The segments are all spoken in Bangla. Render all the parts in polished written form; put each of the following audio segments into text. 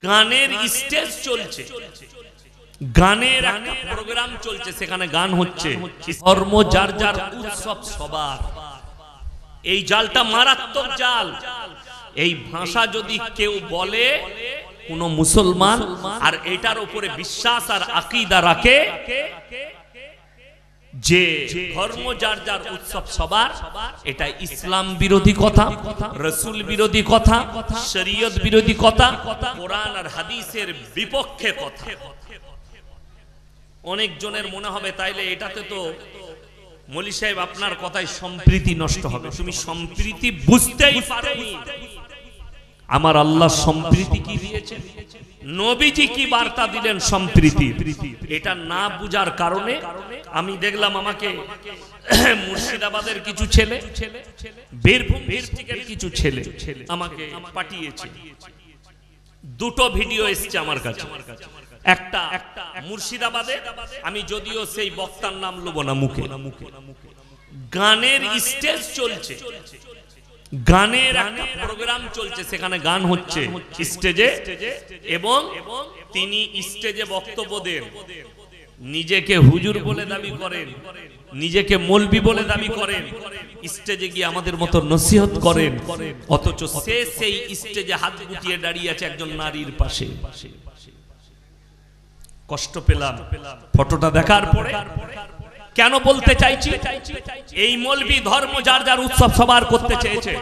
গানের স্টেজ চলছে, গানের একটা প্রোগ্রাম চলছে, সেখানে গান হচ্ছে। ধর্ম যার যার, উৎসব সবার। এই জালটা মারাত্মক জাল। এই ভাষা যদি কেউ বলে কোন মুসলমান আর এটার উপরে বিশ্বাস আর আকীদা রাখে যে ধর্ম যার যার, উৎসব সবার, এটা ইসলাম বিরোধী কথা, রাসূল বিরোধী কথা, শরীয়ত বিরোধী কথা, কোরআন আর হাদিসের বিপক্ষে কথা। অনেক জনের মনে হবে তাইলে এটাতে তো মৌলী সাহেব আপনার কথায় সম্প্রীতি নষ্ট হবে। তুমি সম্প্রীতি বুঝতেই পারোনি। আমার আল্লাহ সম্প্রীতি কি দিয়েছেন, নবীজি কি বার্তা দিলেন সম্প্রীতি, এটা না বুঝার কারণে আমি দেখলাম আমাকে মুর্শিদাবাদের কিছু ছেলে, বীরভূম ডিস্ট্রিক্টের কিছু ছেলে আমাকে পাঠিয়েছে। দুটো ভিডিও এসেছে আমার কাছে। একটা মুর্শিদাবাদে, আমি যদিও সেই বক্তার নাম লব না মুখে, গানের স্টেজ চলছে, গানের একটা প্রোগ্রাম চলছে, সেখানে গান হচ্ছে স্টেজে, এবং তিনি স্টেজে বক্তব্য দেন। নিজেকে হুজুর বলে দাবি করেন, নিজেকে মৌলবি বলে দাবি করেন, স্টেজে গিয়ে আমাদের মতো নসিহত করেন, অথচ সে সেই স্টেজে হাত গুটিয়ে দাঁড়িয়ে আছে একজন নারীর পাশে। কষ্ট পেলাম ফটোটা দেখার পরে। কেন বলতে চাইছি, এই মৌলবি ধর্ম যার যার, উৎসব সবার করতে চেয়েছে।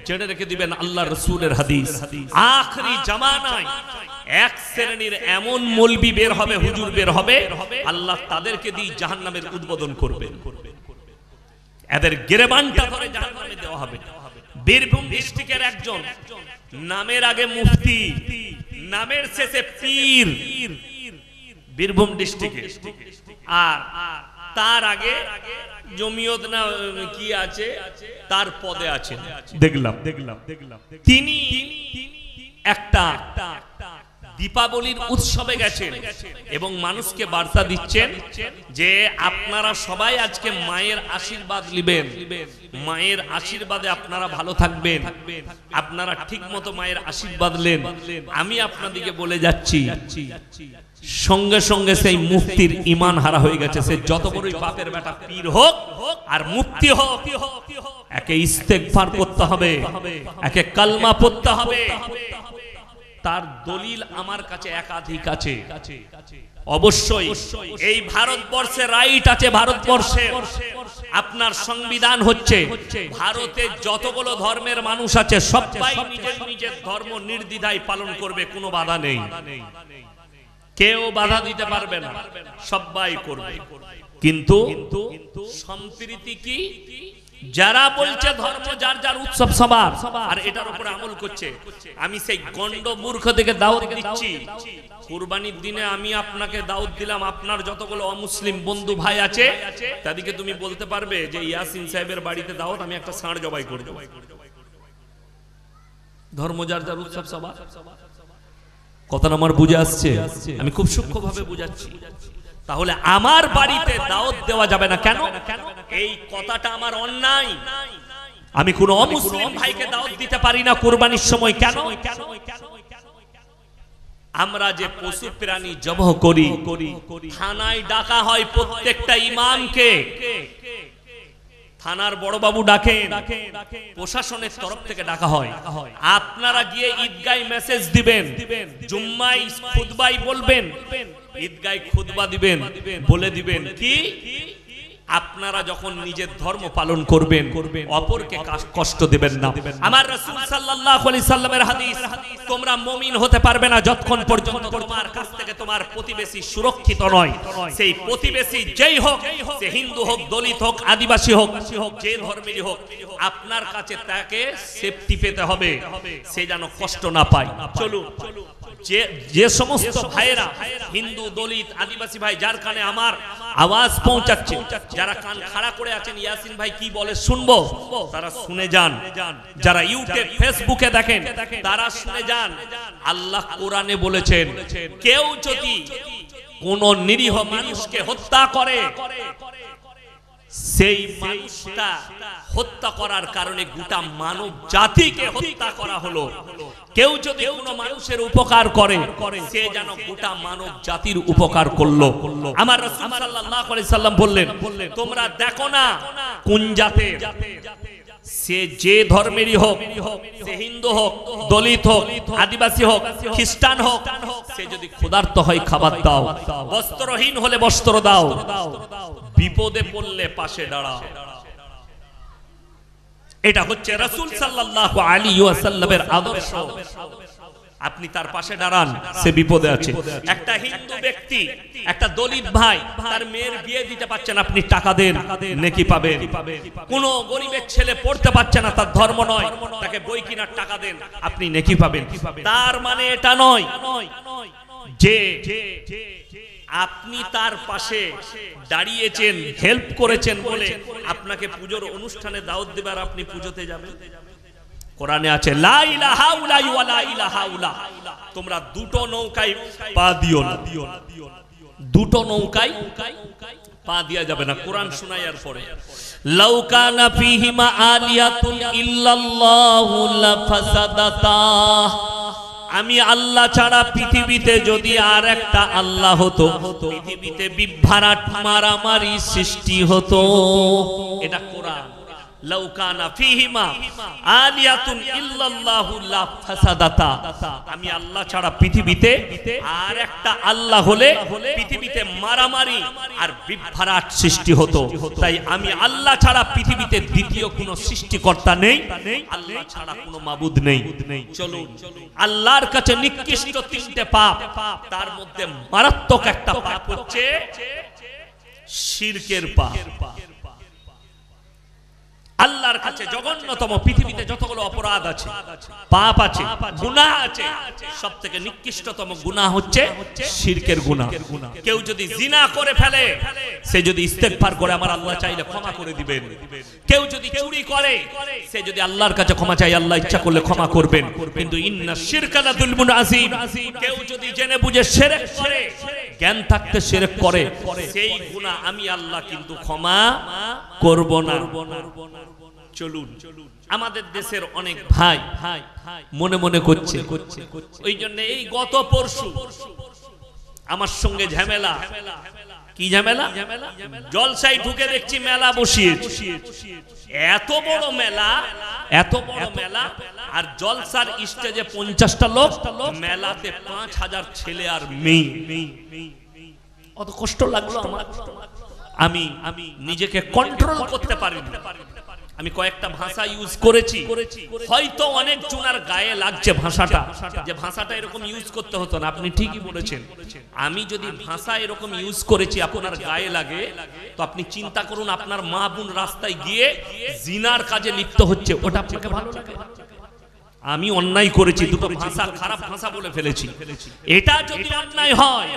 জেনে রেখে দিবেন আল্লাহ রাসূলের হাদিস, আখরি জামানায় এক শ্রেণীর এমন মৌলবি বের হবে, হুজুর বের হবে, আল্লাহ তাদেরকে দিয়ে জাহান্নামের উদ্বোধন করবেন। এদের গিরেবানটা ধরে জাহান্নামে দেওয়া হবে। বীরভূম ডিস্ট্রিক্টের একজন, নামের আগে মুফতি, নামের শেষে পীর, বীরভূম ডিস্ট্রিক্টে, আর তার আগে জমিয়ত না কি আছে, তার পদে আছেন। দেখলাম তিনি একটা দীপাবলির উৎসবে গেছেন এবং মানুষকে বার্তা দিচ্ছেন যে আপনারা সবাই আজকে মায়ের আশীর্বাদ নেবেন, মায়ের আশীর্বাদে আপনারা ভালো থাকবেন, আপনারা ঠিক মতো মায়ের আশীর্বাদ নেন। আমি আপনাদেরকে বলে যাচ্ছি, সঙ্গে সঙ্গে সেই মুফতির ঈমান হারা হয়ে গেছে। সে যত বড়ই বাপের বেটা পীর হোক আর মুফতি হোক, একে ইস্তেগফার করতে হবে, একে কালমা পড়তে হবে। তার দলিল আমার কাছে একাধিক আছে। অবশ্যই এই ভারতবর্ষে রাইট আছে, ভারতবর্ষে আপনার সংবিধান হচ্ছে, ভারতে যতগুলো ধর্মের মানুষ আছে সবাই নিজের নিজের ধর্ম নির্দ্বিধায় পালন করবে, কোনো বাধা নেই, কেউ বাধা দিতে পারবে না, সবাই করবে। কিন্তু সম্প্রীতি কি, যারা বলছে ধর্ম যার যার, উৎসব সবার, আর এটার উপরে আমল করছে। আমি সেই গন্ড মূর্খ থেকে দাওয়াত দিচ্ছি। কুরবানির দিনে আমি আপনাকে দাওয়াত দিলাম, আপনার যতগুলো অমুসলিম বন্ধু ভাই আছে তাদেরকে তুমি বলতে পারবে যে ইয়াসিন সাহেবের বাড়িতে দাওয়াত, আমি একটা ষাঁড় জবাই করে দেব। ধর্ম যার যার, উৎসব সবার, কথাটা আমার বুঝে আসছে? আমি খুব সূক্ষ্মভাবে বুঝাচ্ছি। তাহলে আমার বাড়িতে দাওয়াত দেওয়া যাবে না কেন? এই কথাটা আমার অন্যায়। আমি কোন অমুসলিম ভাইকে দাওয়াত দিতে পারি না কুরবানির সময়, কেন? আমরা যে পশু প্রাণী জবাহ করি, থানায় ডাকা হয় প্রত্যেকটা ইমামকে, থানার বড় বাবু ডাকেন, প্রশাসনের তরফ থেকে ডাকা হয়। আপনারা গিয়ে ঈদগায় মেসেজ দিবেন, জুম্মায় খুতবায় বলবেন, ঈদগায় খুতবা দিবেন, বলে দিবেন কি আপনারা যখন নিজের ধর্ম পালন করবেন অপরকে কষ্ট দিবেন না। আমার রাসূল সাল্লাল্লাহু আলাইহি সাল্লামের হাদিস, তোমরা মুমিন হতে পারবে না যতক্ষণ পর্যন্ত তোমার কাছ থেকে তোমার প্রতিবেশী সুরক্ষিত নয়। সেই প্রতিবেশী যেই হোক, সে হিন্দু হোক, দলিত হোক, আদিবাসী হোক, যে ধর্মেরই হোক, আপনার কাছে তাকে সেফটি পেতে হবে, সে যেন কষ্ট না পায়। চলুন, যে সমস্ত ভাইরা হিন্দু, দলিত, আদিবাসী ভাই যার কানে আমার আওয়াজ পৌঁছাচ্ছে, যারা কান খাড়া করে আছেন ইয়াসিন ভাই কি বলে শুনবো, তারা শুনে যান। যারা ইউটিউব, ফেসবুকে দেখেন তারা শুনে যান। আল্লাহ কোরআনে বলেছেন, কেউ যদি কোন নিরীহ মানুষকে হত্যা করে, সেই মানুষটা হত্যা করার কারণে গোটা মানব জাতিকে হত্যা করা হলো। কেউ যদি কোনো মানুষের উপকার করে সে যেন গোটা মানব জাতির উপকার করলো। আমার রাসূল সাল্লাল্লাহু আলাইহি সাল্লাম বললেন, তোমরা দেখো না কোন জাতের, সে যে ধর্মেরই হোক, সে হিন্দু হোক, দলিত হোক, আদিবাসী হোক, খ্রিস্টান হোক, সে যদি ক্ষুধার্ত হয় খাবার দাও, বস্ত্রহীন হলে বস্ত্র দাও, বিপদে পড়লে পাশে দাঁড়াও। এটা হচ্ছে রাসূল সাল্লাল্লাহু আলাইহি ওয়াসাল্লামের আদর্শ। আপনি তার পাশে দাঁড়ান, সে বিপদে আছে। একটা হিন্দু ব্যক্তি, একটা দলিত ভাই তার মেয়ের বিয়ে দিতে পারছে না, আপনি টাকা দেন, নেকি পাবেন। কোন গরিবের ছেলে পড়তে পারছে না, তার ধর্ম নয়, তাকে বই কিনার টাকা দেন, আপনি নেকি পাবেন। তার মানে এটা নয় যে আপনি তার পাশে দাঁড়িয়েছেন, হেল্প করেছেন বলে আপনাকে পুজোর অনুষ্ঠানে দাওয়াত দেবে আর আপনি পুজোতে যাবেন। কোরআনে আছে লা ইলাহা ইল্লাল্লাহু ওয়া লা ইলাহা ইল্লা, তোমরা দুটো নৌকায় পা দিও না, দুটো নৌকায় পা দেয়া যাবে না। কোরআন শোনায়ার পরে লাউ কানা ফীহিমা আলিয়াতুন ইল্লাল্লাহু লাফাসাদাতা, আমি আল্লাহ ছাড়া পৃথিবীতে যদি আর একটা আল্লাহ হতো, পৃথিবীতে বিভ্রাট মারামারি সৃষ্টি হতো। এটা কোরআন। লাউ কানা ফীহিমা আলিয়াতুন ইল্লাল্লাহু লাফাসাদাতা, আমি আল্লাহ ছাড়া পৃথিবীতে আর একটা আল্লাহ হলে পৃথিবীতে মারামারি আর বিভ্রাট সৃষ্টি হতো। তাই আমি আল্লাহ ছাড়া পৃথিবীতে দ্বিতীয় কোনো সৃষ্টিকর্তা নেই, আল্লাহ ছাড়া কোনো মাবুদ নেই। চলুন, আল্লাহর কাছে নিকৃষ্ট তিনটে পাপ, তার মধ্যে মারাত্মক একটা পাপ হচ্ছে শিরকের পাপ। আল্লাহর কাছে জঘন্যতম, পৃথিবীতে যতগুলো অপরাধ আছে, পাপ আছে, গুনাহ আছে, সবথেকে নিকৃষ্টতম গুনাহ হচ্ছে শিরকের গুনাহ। কেউ যদি জিনা করে ফেলে, সে যদি ইস্তেগফার করে আমার আল্লাহ চাইলে ক্ষমা করে দিবেন। কেউ যদি চুরি করে, সে যদি আল্লাহর কাছে ক্ষমা চাই, আল্লাহ ইচ্ছা করলে ক্ষমা করবেন। কিন্তু ইন্না শিরকা লাযুলমুন আযীম, কেউ যদি জেনে বুঝে শিরক করে, জ্ঞান থাকতে শিরক করে, সেই গুনাহ আমি আল্লাহ কিন্তু ক্ষমা করব না। চলুন, আমাদের দেশের অনেক ভাই মনে মনে করছে, ওই জন্য এই গত পরশু আমার সঙ্গে ঝামেলা। কি ঝামেলা? জলসায় ঢুকে দেখছি মেলা বসিয়েছে, এত বড় মেলা, এত বড় মেলা, আর জলসার স্টেজে 50টা লোক, মেলাতে 5000 ছেলে আর মেয়ে। অত কষ্ট লাগলো আমার, আমি নিজেকে কন্ট্রোল করতে পারিনি। আমি কয়েকটা ভাষা ইউজ করেছি, হয়তো অনেক জনের গায়ে লাগছে ভাষাটা, যে ভাষাটা এরকম ইউজ করতে হতো না। আপনি ঠিকই বলেছেন, আমি যদি ভাষা এরকম ইউজ করেছি আপনার গায়ে লাগে, তো আপনি চিন্তা করুন আপনার মা বোন রাস্তায় গিয়ে জিনার কাজে লিপ্ত হচ্ছে, ওটা আপনাকে ভালো লাগে? আমি অন্যায় করেছি, দুটো ভাষা খারাপ ভাষা বলে ফেলেছি, এটা যদি অন্যায় হয়,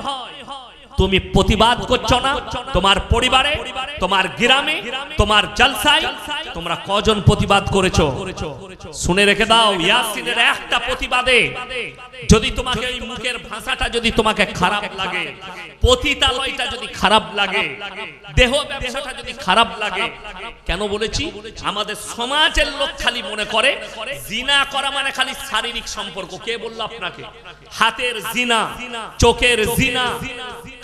তুমি প্রতিবাদ করছো না? তোমার পরিবারে, তোমার গ্রামে, তোমার জলসায় তোমরা কজন প্রতিবাদ করেছো? শুনে রেখে দাও, ইয়াসিনের একটা প্রতিবাদে যদি তোমাকে এই মুখের ভাষাটা যদি তোমাকে খারাপ লাগে, পতিতালয়টা যদি খারাপ লাগে, দেহ ব্যবসাটা যদি খারাপ লাগে, কেন বলেছি? আমাদের সমাজের লোক খালি মনে করে জিনা করা মানে খালি শারীরিক সম্পর্ক। কে বলল আপনাকে? হাতের জিনা, চোখের জিনা,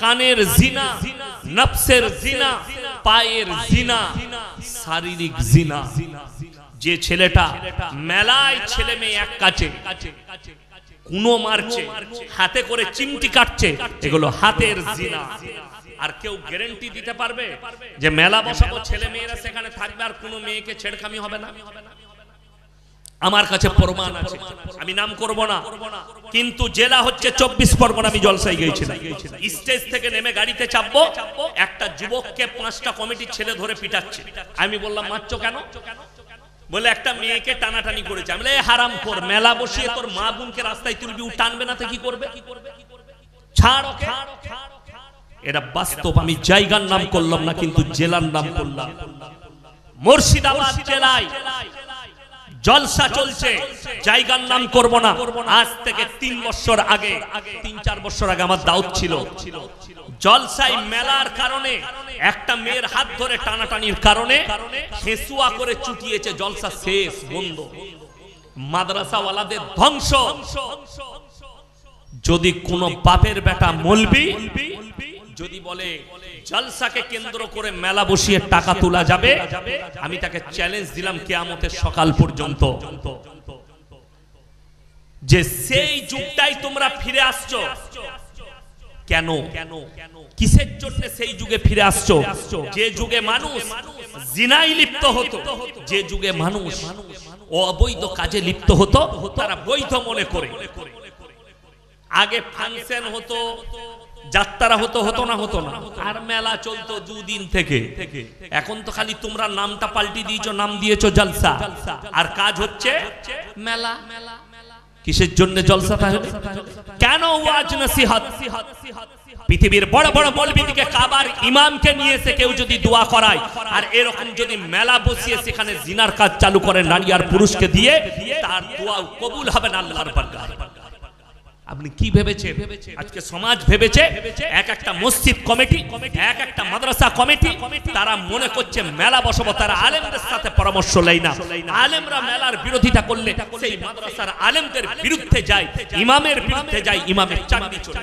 কানের জিনা, নফসের জিনা, পায়ের জিনা, শারীরিক জিনা। যে ছেলেটা মেলায় ছেলে মেয়ে এক কাছে কুনো মারছে, হাতে করে চিমটি কাটছে, এগুলো হাতের জিনা। আর কেউ গ্যারান্টি দিতে পারবে যে মেলা বসাবো, ছেলে মেয়েরা সেখানে থাকবে আর কোনো মেয়েকে ছেড়খামি হবে না? আমার কাছে প্রমাণ আছে, আমি নাম করব না, কিন্তু জেলা হচ্ছে 24 পরগনা। আমি জলসায় গিয়েছিলাম, স্টেজ থেকে নেমে গাড়িতে চাপবো, একটা যুবককে 5টা কমিটির ছেলে ধরে পিটাচ্ছে। আমি বললাম মারছো কেন? বলে একটা মেয়েকে টানাটানি করেছে। আমি বলে হারামখোর, মেলা বসিয়ে তোর মা বোনকে রাস্তায় তুলবি, ও টানবে না তো কি করবে? ছাড় ওকে। এটা বাস্তব। আমি জায়গার নাম করলাম না, কিন্তু জেলার নাম করলাম। মুর্শিদাবাদ জেলায় জলসা চলছে, জায়গার নাম করব না, আজ থেকে 3 বছর আগে 3-4 বছর আগে আমার দাওয়াত ছিল। জলসায় মেলার কারণে একটা মেয়ের হাত ধরে টানাটানির কারণে হেসুয়া করে চুটিয়েছে, জলসা শেষ, বন্ধ, মাদ্রাসাওয়ালাদের ধ্বংস। যদি কোন বাপের বেটা মৌলবি যদি বলে জলসাকে কেন্দ্র করে মেলা বসিয়ে টাকা তোলা যাবে, আমি তাকে চ্যালেঞ্জ দিলাম কিয়ামতের সকাল পর্যন্ত, যে সেই যুগটাই তোমরা ফিরে আসছো কেন? কিসের জন্য সেই যুগে ফিরে আসছো? যে যুগে মানুষ জিনায় লিপ্ত হতো, যে যুগে মানুষ অবৈধ কাজে লিপ্ত হতো, তারা বৈধ মনে করে। আগে ফাংশন হতো, যাত্রা হতো না, আর মেলা চলতো 2 দিন থেকে। এখন তো খালি তোমরা নামটা পাল্টি দিয়েছো, নাম দিয়েছো জলসা, আর কাজ হচ্ছে মেলা। কিসের জন্য জলসাটা হলো? কেন ওয়াজ নসিহত? পৃথিবীর বড় বড় মৌলবীকে কাবার ইমামকে নিয়ে এসে কেউ যদি দোয়া করায়, আর এরকম যদি মেলা বসিয়ে সেখানে জিনার কাজ চালু করে নারী আর পুরুষকে দিয়ে, তার দোয়া কবুল হবে না আল্লাহর বরকত। আপনি কি ভেবেছেন? আজকে সমাজ ভেবেছে এক একটা মসজিদ কমিটি, এক একটা মাদ্রাসা কমিটি, তারা মনে করছে মেলা বসাবো, তারা আলেমদের সাথে পরামর্শ নেয় না। আলেমরা মেলার বিরোধিতা করলে সেই মাদ্রাসার আলেমদের বিরুদ্ধে যায়, ইমামের বিরুদ্ধে যায়, ইমামের চাকরি চলে।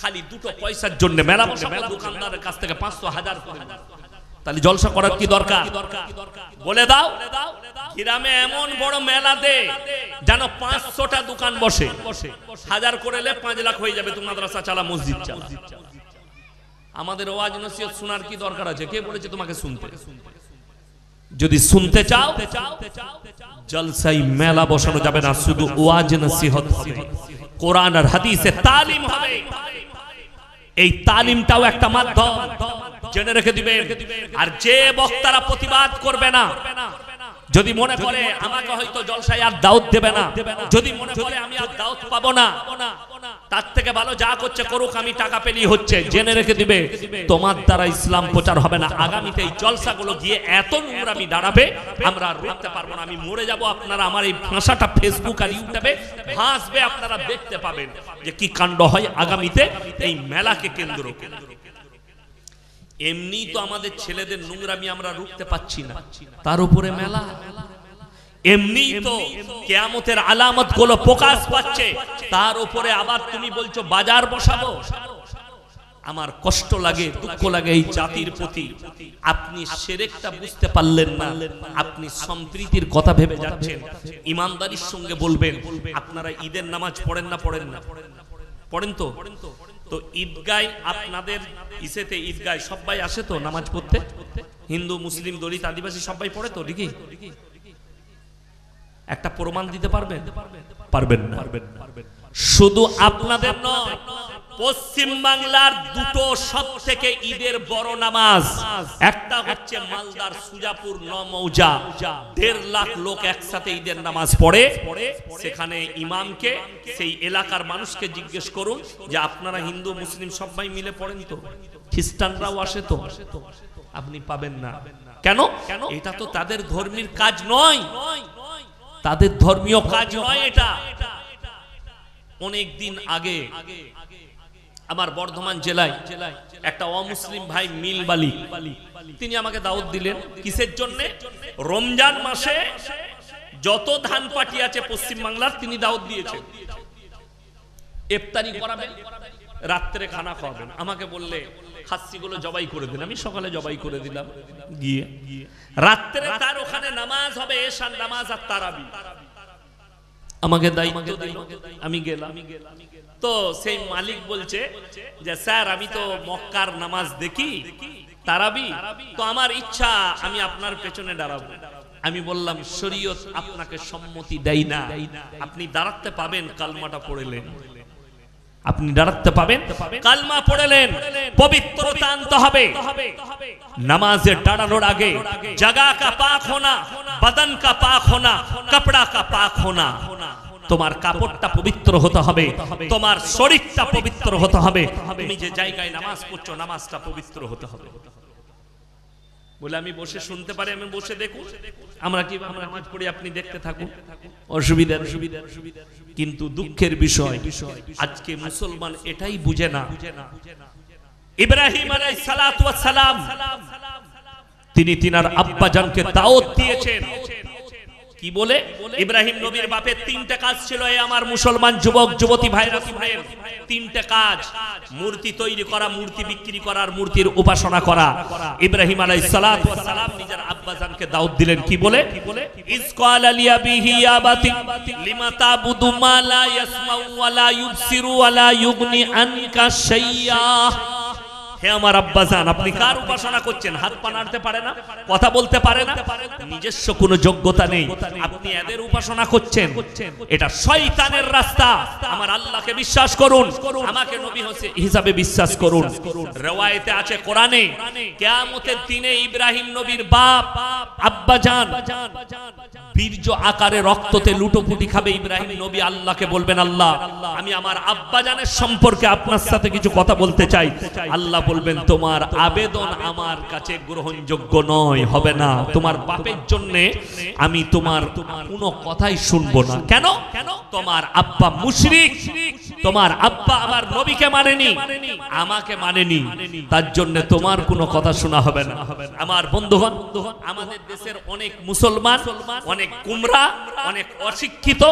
খালি 2 পয়সার জন্য মেলা বসাবো, দোকানদারের কাছ থেকে 500-1000 করে। তাহলে জলসা করার কি দরকার? বলে দাও, গ্রামে এমন বড় মেলা দে যেন 500টা দোকান বসে, 1000 করে 5 লাখ হয়ে যাবে। তুমি মাদ্রাসা চালা, মসজিদ চালা। আমাদের ওয়াজ নসিহত শোনার কি দরকার আছে? কে বলেছে তোমাকে শুনতে? যদি শুনতে চাও, জলসাই মেলা বসানো যাবে না, শুধু ওয়াজ নসিহত হবে, কোরআন আর হাদিসের তালিম হবে। এই তালিমটাও একটা মাধ্যম, জেনে রেখে দিবেন। আর যে বক্তারা প্রতিবাদ করবে না, যদি মনে করে আমাকে হয়তো জলসায় আর দাওয়াত দেবে না, যদি মনে করে আমি আর দাওয়াত পাবো না, তার থেকে ভালো যা করছে করুক, আমি টাকা পেলেই হচ্ছে, জেনে রেখে দিবে তোমার দ্বারা ইসলাম প্রচার হবে না। আগামীতে এই জলসাগুলো গিয়ে এত নোংরামি দাঁড়াবে, আমরা আর রুখতে পারবো না। আমি মরে যাব, আপনারা আমার এই ভাষাটা ফেসবুক আর ইউটিউবে ভাসবে, আপনারা দেখতে পাবেন যে কি কাণ্ড হয় আগামীতে এই মেলাকে কেন্দ্র করে। এমনি তো আমাদের ছেলেদের নোংরামি আমরা রুখতে পাচ্ছি না, তার উপরে মেলা। এমনি তো কিয়ামতের আলামত গুলো প্রকাশ পাচ্ছে, তার উপরে আবার তুমি বলছো বাজার বসাবো। আমার কষ্ট লাগে, দুঃখ লাগে এই জাতির প্রতি। আপনি শিরকটা বুঝতে পারলেন না, আপনি সম্প্রীতির কথা ভেবে যাচ্ছেন। ইমানদারির সঙ্গে বলবেন, আপনারা ঈদের নামাজ পড়েন না? পড়েন তো? তো ঈদগায় আপনাদের ইসেতে ঈদগায় সবাই আসে তো নামাজ পড়তে? হিন্দু, মুসলিম, দলিত, আদিবাসী সবাই পড়ে তো, ঠিকই? একটা প্রমাণ দিতে পারবেন? পারবেন না। শুধু আপনাদের নয়, পশ্চিম বাংলার 2টো সব থেকে ঈদের বড় নামাজ, একটা হচ্ছে মালদার সুজাপুর 9 মৌজা, 1.5 লাখ লোক একসাথে ঈদের নামাজ পড়ে। সেখানে ইমামকে, সেই এলাকার মানুষকে জিজ্ঞেস করুন যে আপনারা হিন্দু মুসলিম সবাই মিলে পড়েন তো? খ্রিস্টানরাও আসে তো? আপনি পাবেন না। কেন? এটা তো তাদের ধর্মীয় কাজ নয়, তাদের ধর্মীয় কাজ নয় এটা। অনেক দিন আগে আমার বর্ধমান জেলায় একটা অমুসলিম ভাই মিলবালি, তিনি আমাকে দাওয়াত দিলেন। কিসের জন্য? রমজান মাসে যত ধান পাটি আছে পশ্চিম বাংলার, তিনি দাওয়াত দিয়েছেন। ইফতারি করাবেন, রাত্রে খানা খাওয়াবেন। আমাকে বললে খাসিগুলো জবাই করে দিন। আমি সকালে জবাই করে দিলাম, গিয়ে রাত্রে তার ওখানে নামাজ হবে, এশার নামাজ আর তারাবি। আমাকে দায়িত্ব দিল, আমি গেলাম। তো সেই মালিক বলছে যে স্যার, আমি তো মক্কার নামাজ দেখি, তারাবি, তো আমার ইচ্ছা আমি আপনার পেছনে দাঁড়াবো। আমি বললাম শরীয়ত আপনাকে সম্মতি দেয় না, আপনি দাঁড়াতে পাবেন কালমাটা পড়লেন, আপনি দাঁড়াতে পাবেন, কালমা পড়লেন, পবিত্রতা আনতে হবে। নামাজে দাঁড়ানোর আগে জায়গা কা পাক হোনা, বদন কা পাক হোনা, কাপড়া কা পাক হোনা। তোমার কাপড়টা পবিত্র হতে হবে, তোমার শরীরটা পবিত্র হতে হবে। তুমি যে জায়গায় নামাজ পড়ছো, নামাজটা পবিত্র হতে হবে। বলে আমি বসে শুনতে পারি, আমি বসে দেখুন, আমরা কি আমরা নামাজ পড়ি, আপনি দেখতে থাকুন, অসুবিধা। কিন্তু দুঃখের বিষয় আজকে মুসলমান এটাই বুঝে না। ইব্রাহিম আলাইহিস সালাতু ওয়াস সালাম তিনি তিনার আব্বা জানকে দাওয়াত দিয়েছেন কি বলে? ইব্রাহিম নবীর বাপের তিনটা কাজ ছিল, এই আমার মুসলমান যুবক যুবতী ভাইরা শুনেন, তিনটা কাজ: মূর্তি তৈরি করা, মূর্তি বিক্রি করা, আর মূর্তির উপাসনা করা। ইব্রাহিম আলাইহিস সালাতু ওয়াস সালাম নিজের আব্বা জানকে দাওয়াত দিলেন কি বলে? ইস ক্বালা লিয়াবিহি ইয়া বাতি লিমা তাবুদু মা লা ইয়াসমাউ ওয়া লা ইউবসিরু ওয়া লা ইউগনি আনকা শাইয়্যা। হে আমার আব্বাজান, আপনি কার উপাসনা করছেন? হাত পা নাড়তে পারে না, কথা বলতে পারে না, নিজস্ব কোনো যোগ্যতা নেই, আপনি এদের উপাসনা করছেন, এটা শয়তানের রাস্তা। আমার আল্লাহকে বিশ্বাস করুন, আমাকে নবী হিসাবে বিশ্বাস করুন। রওয়ায়েতে আছে কোরআনে, কিয়ামতের দিনে ইব্রাহিম নবীর বাপ আব্বাজান বীর্য আকারে রক্ততে লুটোপুটি খাবে। ইব্রাহিম নবী আল্লাহকে বলবেন, আল্লাহ আমি আমার আব্বাজানের সম্পর্কে আপনার সাথে কিছু কথা বলতে চাই। আল্লাহ বলবেন, তোমার আবেদন আমার কাছে গ্রহণযোগ্য নয়, হবে না। তোমার বাপের জন্য আমি তোমার কোনো কথাই শুনবো না। কেন? তোমার আব্বা মুশরিক, তোমার আব্বা আমার নবীকে মানেনি, আমাকে মানেনি, তার জন্য তোমার কোনো কথা শোনা হবে না। আমার বন্ধুগণ, আমাদের দেশের অনেক মুসলমান, অনেক গুমরা, অনেক অশিক্ষিত,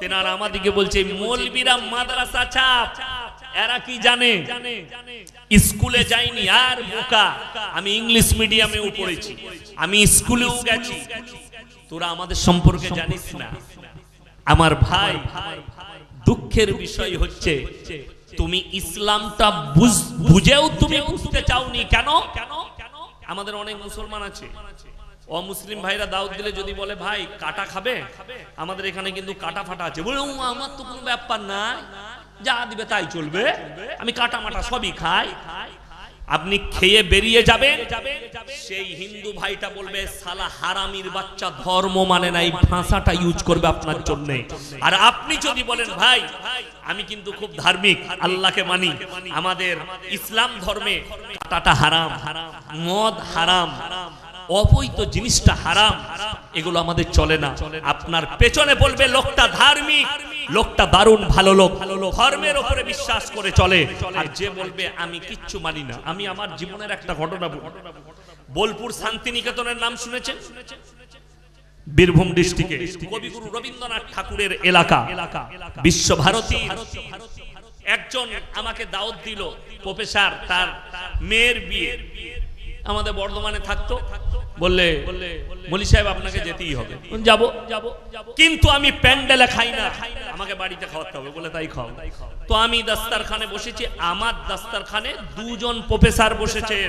তেনারা আমাদেরকে বলছে মৌলবীরা মাদ্রাসা ছাপ। এরা কি জানে? স্কুলে যাইনি আর বোকা। আমি ইংলিশ মিডিয়ামেও পড়েছি, আমি স্কুলেও গেছি, তোরা আমাদের সম্পর্কে জানিস না। আমার ভাই, দুঃখের বিষয় হচ্ছে তুমি ইসলামটা বুঝেও তুমি বুঝতে চাওনি। কেন? আমাদের অনেক মুসলমান আছে, অমুসলিম ভাইরা দাওয়াত দিলে যদি বলে ভাই কাটা খাবে, আমাদের এখানে কিন্তু কাটা ফাটা আছে, বলে আমার তো কোনো ব্যাপার না, যা দিবে তাই চলবে, আমি কাটা মাটা সবই খাই। আপনি খেয়ে বেরিয়ে যাবেন, সেই হিন্দু ভাইটা বলবে সালা হারামির বাচ্চা, ধর্ম মানে না, এই ভাষাটা ইউজ করবে আপনার জন্য। আর আপনি যদি বলেন ভাই আমি কিন্তু খুব ধার্মিক, আল্লাহকে মানি, আমাদের ইসলাম ধর্মে কাটাটা হারাম, মদ হারাম, অবৈধ জিনিসটা হারাম, এগুলো আমাদের চলে না, আপনার পেছনে বলবে লোকটা ধার্মিক, লোকটা দারুণ ভালো লোক, ধর্মের উপরে বিশ্বাস করে চলে। আর যে বলবে আমি কিচ্ছু মানি না, আমি আমার জীবনের একটা ঘটনা বলি। বোলপুর শান্তিনিকেতনের নাম শুনেছেন? বীরভূম ডিস্ট্রিক্টে কবিগুরু রবীন্দ্রনাথ ঠাকুরের এলাকা, বিশ্বভারতী। একজন আমাকে দাওয়াত দিল, প্রফেসর, তার মেয়ের বিয়ে আমাদের বর্ধমানে থাকতো, বললে মলি সাহেব আপনাকে যেতেই হবে। যাব, কিন্তু আমি প্যান্ডেলে খাই না, আমাকে বাড়িতে খাওয়াতে হবে, বলে তাই খাও। তো আমি দাস্তারখানে বসেছি, আমার দাস্তারখানে দুজন প্রফেসর বসেছেন,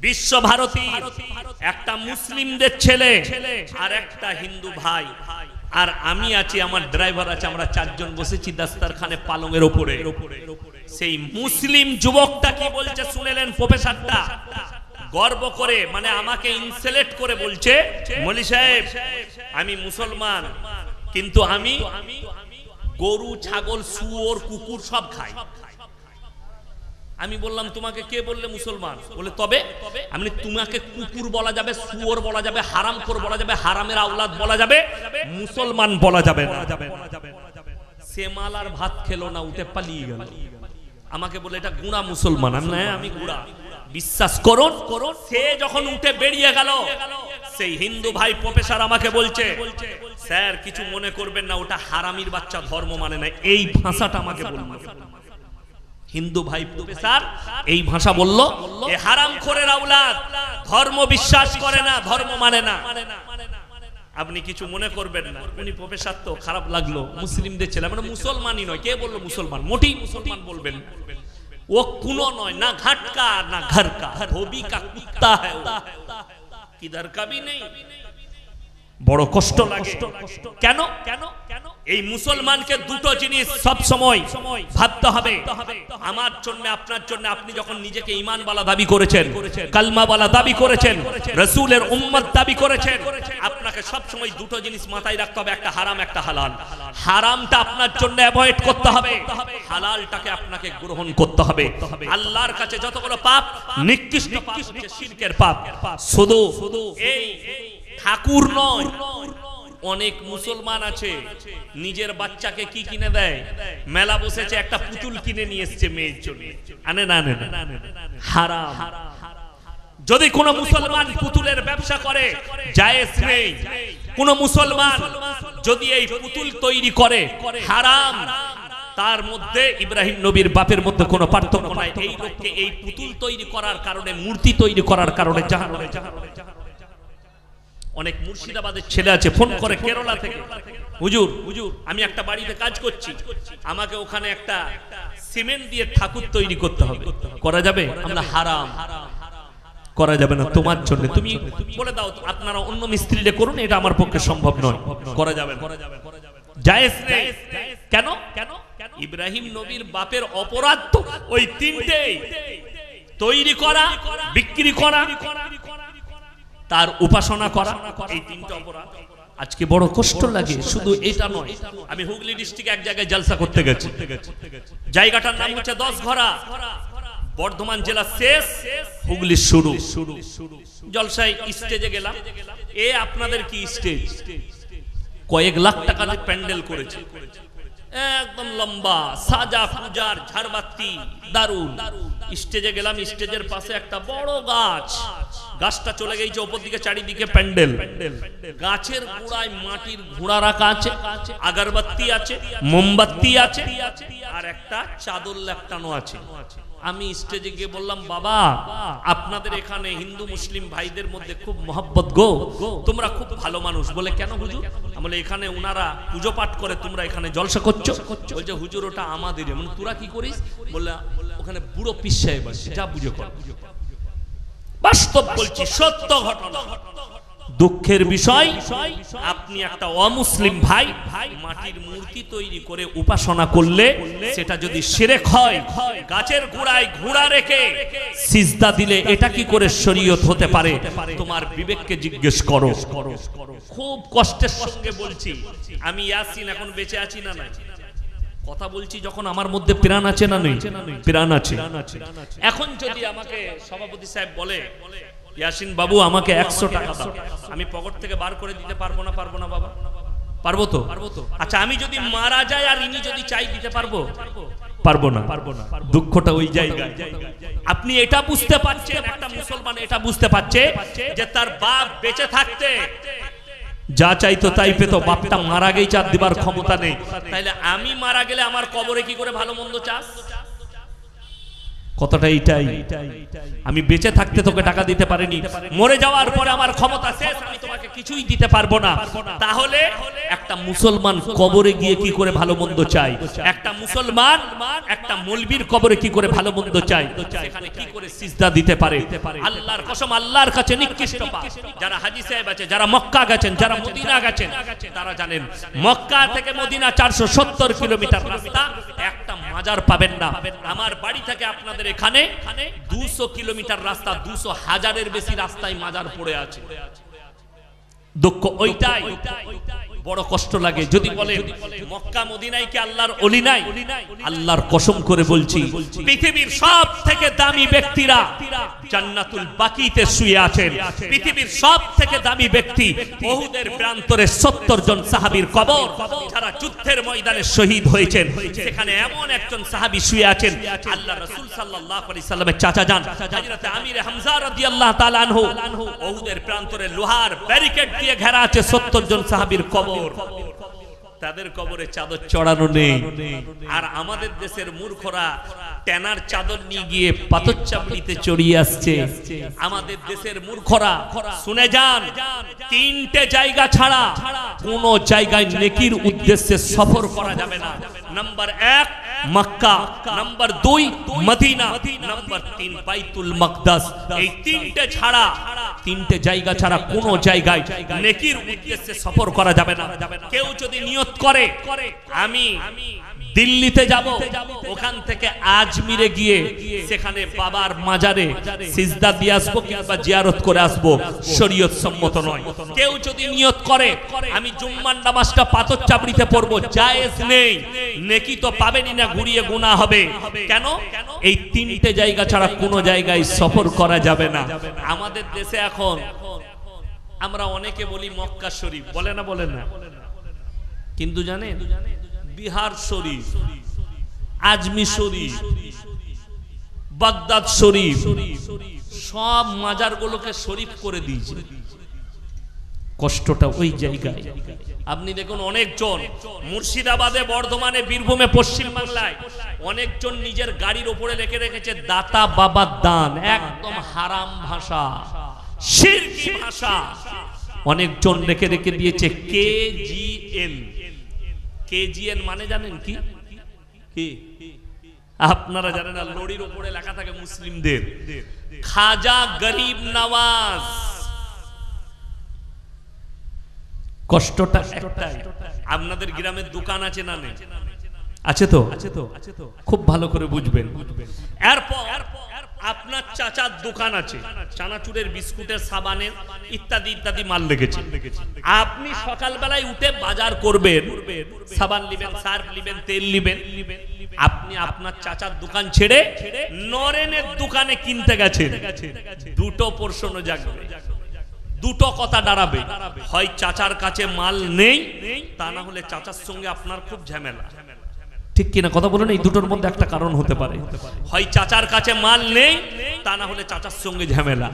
বিশ্বভারতী, একটা মুসলিমদের ছেলে আর একটা হিন্দু ভাই, আর আমি আছি, আমার ড্রাইভার আছে, আমরা চারজন বসেছি দাস্তারখানে পালঙের উপরে। সেই মুসলিম যুবকটা কি বলছে শুনেলেন? প্রফেসরটা গর্ব করে, মানে আমাকে ইনসাল্ট করে বলছে, মলি সাহেব আমি মুসলমান, কিন্তু আমি গরু, ছাগল, শুয়োর, কুকুর সব খাই। আমি বললাম তোমাকে কে বললে মুসলমান? বলে তবে আমি, তোমাকে কুকুর বলা যাবে, শুয়োর বলা যাবে, হারামখোর বলা যাবে, হারামের আওলাদ বলা যাবে, মুসলমান বলা যাবে না। সে মাল আর ভাত খেলো না, উঠে পালিয়ে গেল। আমাকে বলে এটা গুণা মুসলমান। আমি গুণা, বিশ্বাস করুন। সে যখন উঠে বেরিয়ে গেল, সেই হিন্দু ভাই প্রফেসর আমাকে বলছে, স্যার কিছু মনে করবেন না, ওটা হারামির বাচ্চা, ধর্ম মানে না, এই ভাষাটা আমাকে বলল। হিন্দু ভাই প্রফেসর এই ভাষা বলল, এ হারামখোরের আওলাদ, ধর্ম বিশ্বাস করে না, ধর্ম মানে না, আপনি কিছু মনে করবেন না। উনি প্রফেসর, তো খারাপ লাগলো, মুসলিমদের ছেলে, মানে মুসলমানই নয়। কে বললো মুসলমান? মোটেই মুসলমান বলবেন, ও কুনো নয়, না ঘাটকা না ঘর কা, ধোবি কা কুত্তা হ্যায়, কিধর কা ভি নেই। বড় কষ্ট লাগে। কেন? এই মুসলমানকে দুটো জিনিস সব সময় ভাবতে হবে, আমার জন্য আপনার জন্য। আপনি যখন নিজেকে ঈমানওয়ালা দাবি করেছেন, কালমাওয়ালা দাবি করেছেন, রাসূলের উম্মত দাবি করেছেন, আপনাকে সব সময় দুটো জিনিস মাথায় রাখতে হবে, একটা হারাম, একটা হালাল। হারামটা আপনার জন্য অ্যাভয়েড করতে হবে, হালালটাকে আপনাকে গ্রহণ করতে হবে। আল্লাহর কাছে যতগুলো পাপ, নিকৃষ্ট পাপ হচ্ছে শিরকের পাপ। শুধু এই ঠাকুর নয়, অনেক মুসলমান আছে নিজের বাচ্চাকে কি কিনে দেয়, মেলা বসেছে একটা পুতুল কিনে নিয়ে এসছে মেয়ের জন্য, আনে না হারাম। যদি কোন মুসলমান পুতুলের ব্যবসা করে জায়েজ নেই। কোন মুসলমান যদি এই পুতুল তৈরি করে হারাম। তার মধ্যে ইব্রাহিম নবীর বাপের মধ্যে কোনো পার্থক্য নাই। এই লোককে এই পুতুল তৈরি করার কারণে, মূর্তি তৈরি করার কারণে জাহান্নামে। অনেক মুর্শিদাবাদের ছেলে আছে ফোন করে কেরালা থেকে, হুজুর আমি একটা বাড়িতে কাজ করছি, আমাকে ওখানে একটা সিমেন্ট দিয়ে ঠাকুর তৈরি করতে হবে, করা যাবে? আমরা হারাম, করা যাবে না তোমার জন্য। তুমি বলে দাও আপনারা অন্য মিস্ত্রিরে করুন, এটা আমার পক্ষে সম্ভব নয়, করা যাবে না, জায়েজ নেই। কেন? ইব্রাহিম নবীর বাপের অপরাধ তো ওই তিনটেই, তৈরি করা, বিক্রি করা, তার উপাসনা করা, এই তিনটা অপরাধ। আজকে বড় কষ্ট লাগে। শুধু এটা নয়, আমি হুগলি ডিস্ট্রিক্টে এক জায়গায় জলসা করতে গেছি, জায়গাটার নাম হচ্ছে 10 ঘরা, বর্ধমান জেলা শেষ, হুগলি শুরু। জলসায় স্টেজে গেলাম, এ আপনাদের কি স্টেজ, কয়েক লাখ টাকা দিয়ে প্যান্ডেল করেছে, একদম লম্বা, সাজা পূজার ঝাড়বাতি, দারুণ। স্টেজে গেলাম, স্টেজের পাশে একটা বড় গাছ, গাছটা চলে গেছে ওপর দিকে, চারিদিকে প্যান্ডেল, গাছের গোড়ায় মাটির ঘোড়া রাখা আছে, আগরবাতি আছে, মোমবাতি আছে, আর একটা চাদর লেপটানো আছে। আমি স্টেজে গিয়ে বললাম, বাবা আপনাদের এখানে হিন্দু মুসলিম ভাইদের মধ্যে খুব মহব্বত গো, তোমরা খুব ভালো মানুষ। বলে কেন হুজুর? বলে এখানে ওনারা পুজো পাঠ করে, তোমরা এখানে জলসা করছো। বলছে হুজুর ওটা আমাদের। মানে তোরা কি করিস? বললে ওখানে বুড়ো পীর সাহেব আছে, যা পুজো কর। বাস্তব বলছি, সত্য ঘটনা। দুঃখের বিষয়, আপনি একটা অমুসলিম ভাই মাটির মূর্তি তৈরি করে উপাসনা করলে সেটা যদি শিরক হয়, গাছের গোড়ায় ঘোড়া রেখে সিজদা দিলে এটা কি করে শরীয়ত হতে পারে? তোমার বিবেককে জিজ্ঞেস করো। খুব কষ্টের সঙ্গে বলছি, আমি ইয়াসিন এখন বেঁচে আছি না নাই কথা বলছি, যখন আমার মধ্যে প্রাণ আছে না নেই? প্রাণ আছে। এখন যদি আমাকে সভাপতি সাহেব বলে, ইয়াসিন বাবু আমাকে 100 টাকা দাও, আমি পকেট থেকে বার করে দিতে পারবো না? পারবো না বাবা? পারবো তো? আচ্ছা আমি যদি মারা যাই আর ইনি যদি চাই, দিতে পারবো? পারবো না। দুঃখটা ওই জায়গায়। আপনি এটা বুঝতে পারছেন, একটা মুসলমান এটা বুঝতে পারছে যে তার বাপ বেঁচে থাকতে যা চাইতো তাই পেতো, বাপটা মারা গেই চার দিবার ক্ষমতা নেই, তাইলে আমি মারা গেলে আমার কবরে কি করে ভালো মন্দ চাস? কথাটা এইটাই। আমি বেঁচে থাকতে তোকে টাকা দিতে পারিনি, মরে যাওয়ার পরে আমার ক্ষমতা শেষ, আমি তোমাকে কিছুই দিতে পারবো না। তাহলে একটা মুসলমান কবরে গিয়ে কি করে ভালো মন্দ চাই? একটা মুসলমান একটা মৌলবীর কবরে কি করে ভালো মন্দ চাই? সেখানে কি করে সিজদা দিতে পারে? আল্লাহর কসম, আল্লাহর কাছে নিকৃষ্ট পাপ। যারা হাজী সাহেব আছে, যারা মক্কা গেছেন, যারা মদিনা গেছেন, তারা জানেন মক্কা থেকে মদিনা 470 কিলোমিটার রাস্তা, একটা মাজার পাবেন না। আমার বাড়ি থেকে আপনাদের এখানে 200 কিলোমিটার রাস্তা, 200,000-এর বেশি রাস্তায় মাজার পড়ে আছে। দুঃখ ওইটাই, বড় কষ্ট লাগে। যদি বলেন মক্কা মদিনায় কি আল্লাহর ওলি নাই? আল্লাহর কসম করে বলছি, পৃথিবীর সব থেকে দামি ব্যক্তিরা জান্নাতুল বাকিতে শুয়ে আছেন। পৃথিবীর সব থেকে দামি ব্যক্তি, উহুদের প্রান্তরে 70 জন সাহাবীর কবর, যারা যুদ্ধের ময়দানে শহীদ হয়েছেন। সেখানে এমন একজন সাহাবী শুয়ে আছেন, আল্লাহ রাসূল সাল্লাল্লাহু আলাইহি সাল্লামের চাচা যান হযরত আমির হামজা রাদিয়াল্লাহু তাআলা আনহু। উহুদের প্রান্তরে লোহার ব্যারিকেড দিয়ে ঘেরা আছে 70 জন সাহাবীর কবর। তাদের কবরে চাদর চড়ানো নেই। আর আমাদের দেশের মূর্খরা টেনার চাদর নিয়ে গিয়ে পাথর চাপড়িতে চড়িয়ে আসছে। আমাদের দেশের মূর্খরা, শুনে যান, 3টে জায়গা ছাড়া কোন জায়গায় নেকির উদ্দেশ্যে সফর করা যাবে না। Number 1 Mecca, number 2 Medina, number 3 বাইতুল মাকদাস। এই 3টে ছাড়া তিনটে জায়গা ছাড়া কোনো জায়গায় নেকির উদ্দেশ্যে সফর করা যাবে না। কেউ যদি নিয়ত করে আমি দিল্লিতে যাব, ওখান থেকে আজমিরে গিয়ে সেখানে বাবার মাজারে সিজদা দিয়ে আসবো কিংবা জিয়ারত করে আসবো, শরীয়ত সম্মত নয়। কেউ যদি নিয়ত করে আমি জুম্মার নামাজটা পাথর চাপড়িতে পড়বো, জায়েজ নেই। নেকি তো পাবেনই না, ঘুরিয়ে গুনাহ হবে। কেন? এই তিনটে জায়গা ছাড়া কোনো জায়গায় সফর করা যাবে না। আমাদের দেশে এখন আমরা অনেকে বলি মক্কা শরীফ, বলে না বলে না, কিন্তু জানেন বিহার শরীফ, আজমি শরীফ, বাগদাদ শরীফ, সব মাজারগুলোকে শরীফ করে দিয়েছে। কষ্টটা ওই জায়গায়। আপনি দেখুন অনেকজন মুর্শিদাবাদে, বর্ধমানে, বীরভূমে, পশ্চিম বাংলায় অনেকজন নিজের গাড়ির উপরে লিখে রেখেছে দাতা বাবার দান। একদম হারাম ভাষা, শিরকি ভাষা। অনেকজন রেখে রেখে দিয়েছে KGN। KGN মানে জানেন কি? কি আপনারা জানেন না? লরির উপরে লেখা থাকে মুসলিমদের খাজা গরিব নওয়াজ। কষ্টটা একটাই। আপনাদের গ্রামের দোকান আছে না নেই? আছে তো? খুব ভালো করে বুঝবেন। এরপর আপনার চাচার দোকান আছে, চানাচুরের, বিস্কুটের, সাবানের ইত্যাদি ইত্যাদি মাল লেগেছে। আপনি সকালবেলায় উঠে বাজার করবেন, সাবান নেবেন, সার্ফ নেবেন, তেল নেবেন। আপনি আপনার চাচার দোকান ছেড়ে নরেনের দোকানে কিনতে গেছেন। দুটো প্রশ্ন জাগবে, দুটো কথা দাঁড়াবে। হয় চাচার কাছে মাল নেই, তা না হলে চাচার সঙ্গে আপনার খুব ঝামেলা। ঠিক কিনা কথা বলেন? এই দুটোর মধ্যে একটা কারণ হতে পারে। হয় চাচার কাছে মাল নেই, তা না হলে চাচার সঙ্গে ঝামেলা।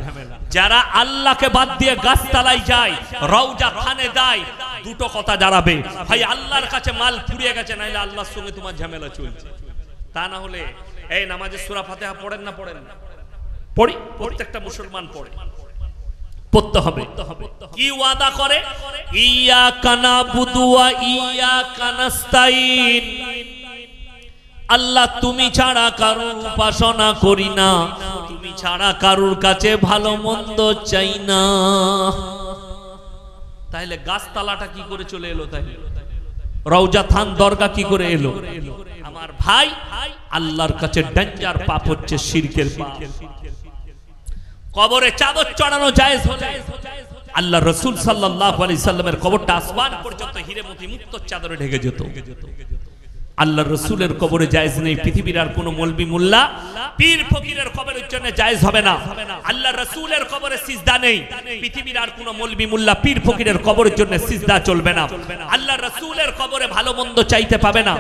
যারা আল্লাহকে বাদ দিয়ে গাছতলায় যায়, রওজা থানে যায়, দুটো কথা দাঁড়াবে। হয় আল্লাহর কাছে মাল ফুরিয়ে গেছে, নাইলে আল্লাহর সঙ্গে তোমার ঝামেলা চলছে। তা না হলে এই নামাজে সূরা ফাতিহা পড়েন না? পড়েন না? পড়ি, প্রত্যেকটা মুসলমান পড়ে, পড়তে হবে। কি ওয়াদা করে? ইয়াকা নাবুদু ওয়া ইয়াকা নাস্তাইন। আল্লাহ তুমি ছাড়া কারুর উপাসনা করি না, তুমি ছাড়া কারুর কাছে ভালো মন্দ চাই না। তাহলে গাছতলাটা কি করে চলে এলো? তাহলে রওজা থান দরগা কি করে এলো? আমার ভাই, আল্লাহর কাছে ডেঞ্জার পাপ হচ্ছে শিরকের পাপ। কবরে চাদর চড়ানো জায়েজ হলে আল্লাহ রাসূল সাল্লাল্লাহু আলাইহি সাল্লামের কবরটা আসমান পর্যন্ত হিরে মতি মুক্ত চাদরে ঢেকে যেত। আল্লাহ রাসূলের কবরে জায়েজ নেই। পৃথিবীর আর কোন মৌলবি মোল্লা পীর ফকিরের কবরের জন্য জায়েজ হবে না। আল্লাহ রাসূলের কবরে সিজদা নেই। পৃথিবীর আর কোন মৌলবি মোল্লা পীর ফকিরের কবরের জন্য সিজদা চলবে না। আল্লাহ রাসূলের কবরে ভালো মন্দ চাইতে পাবে না।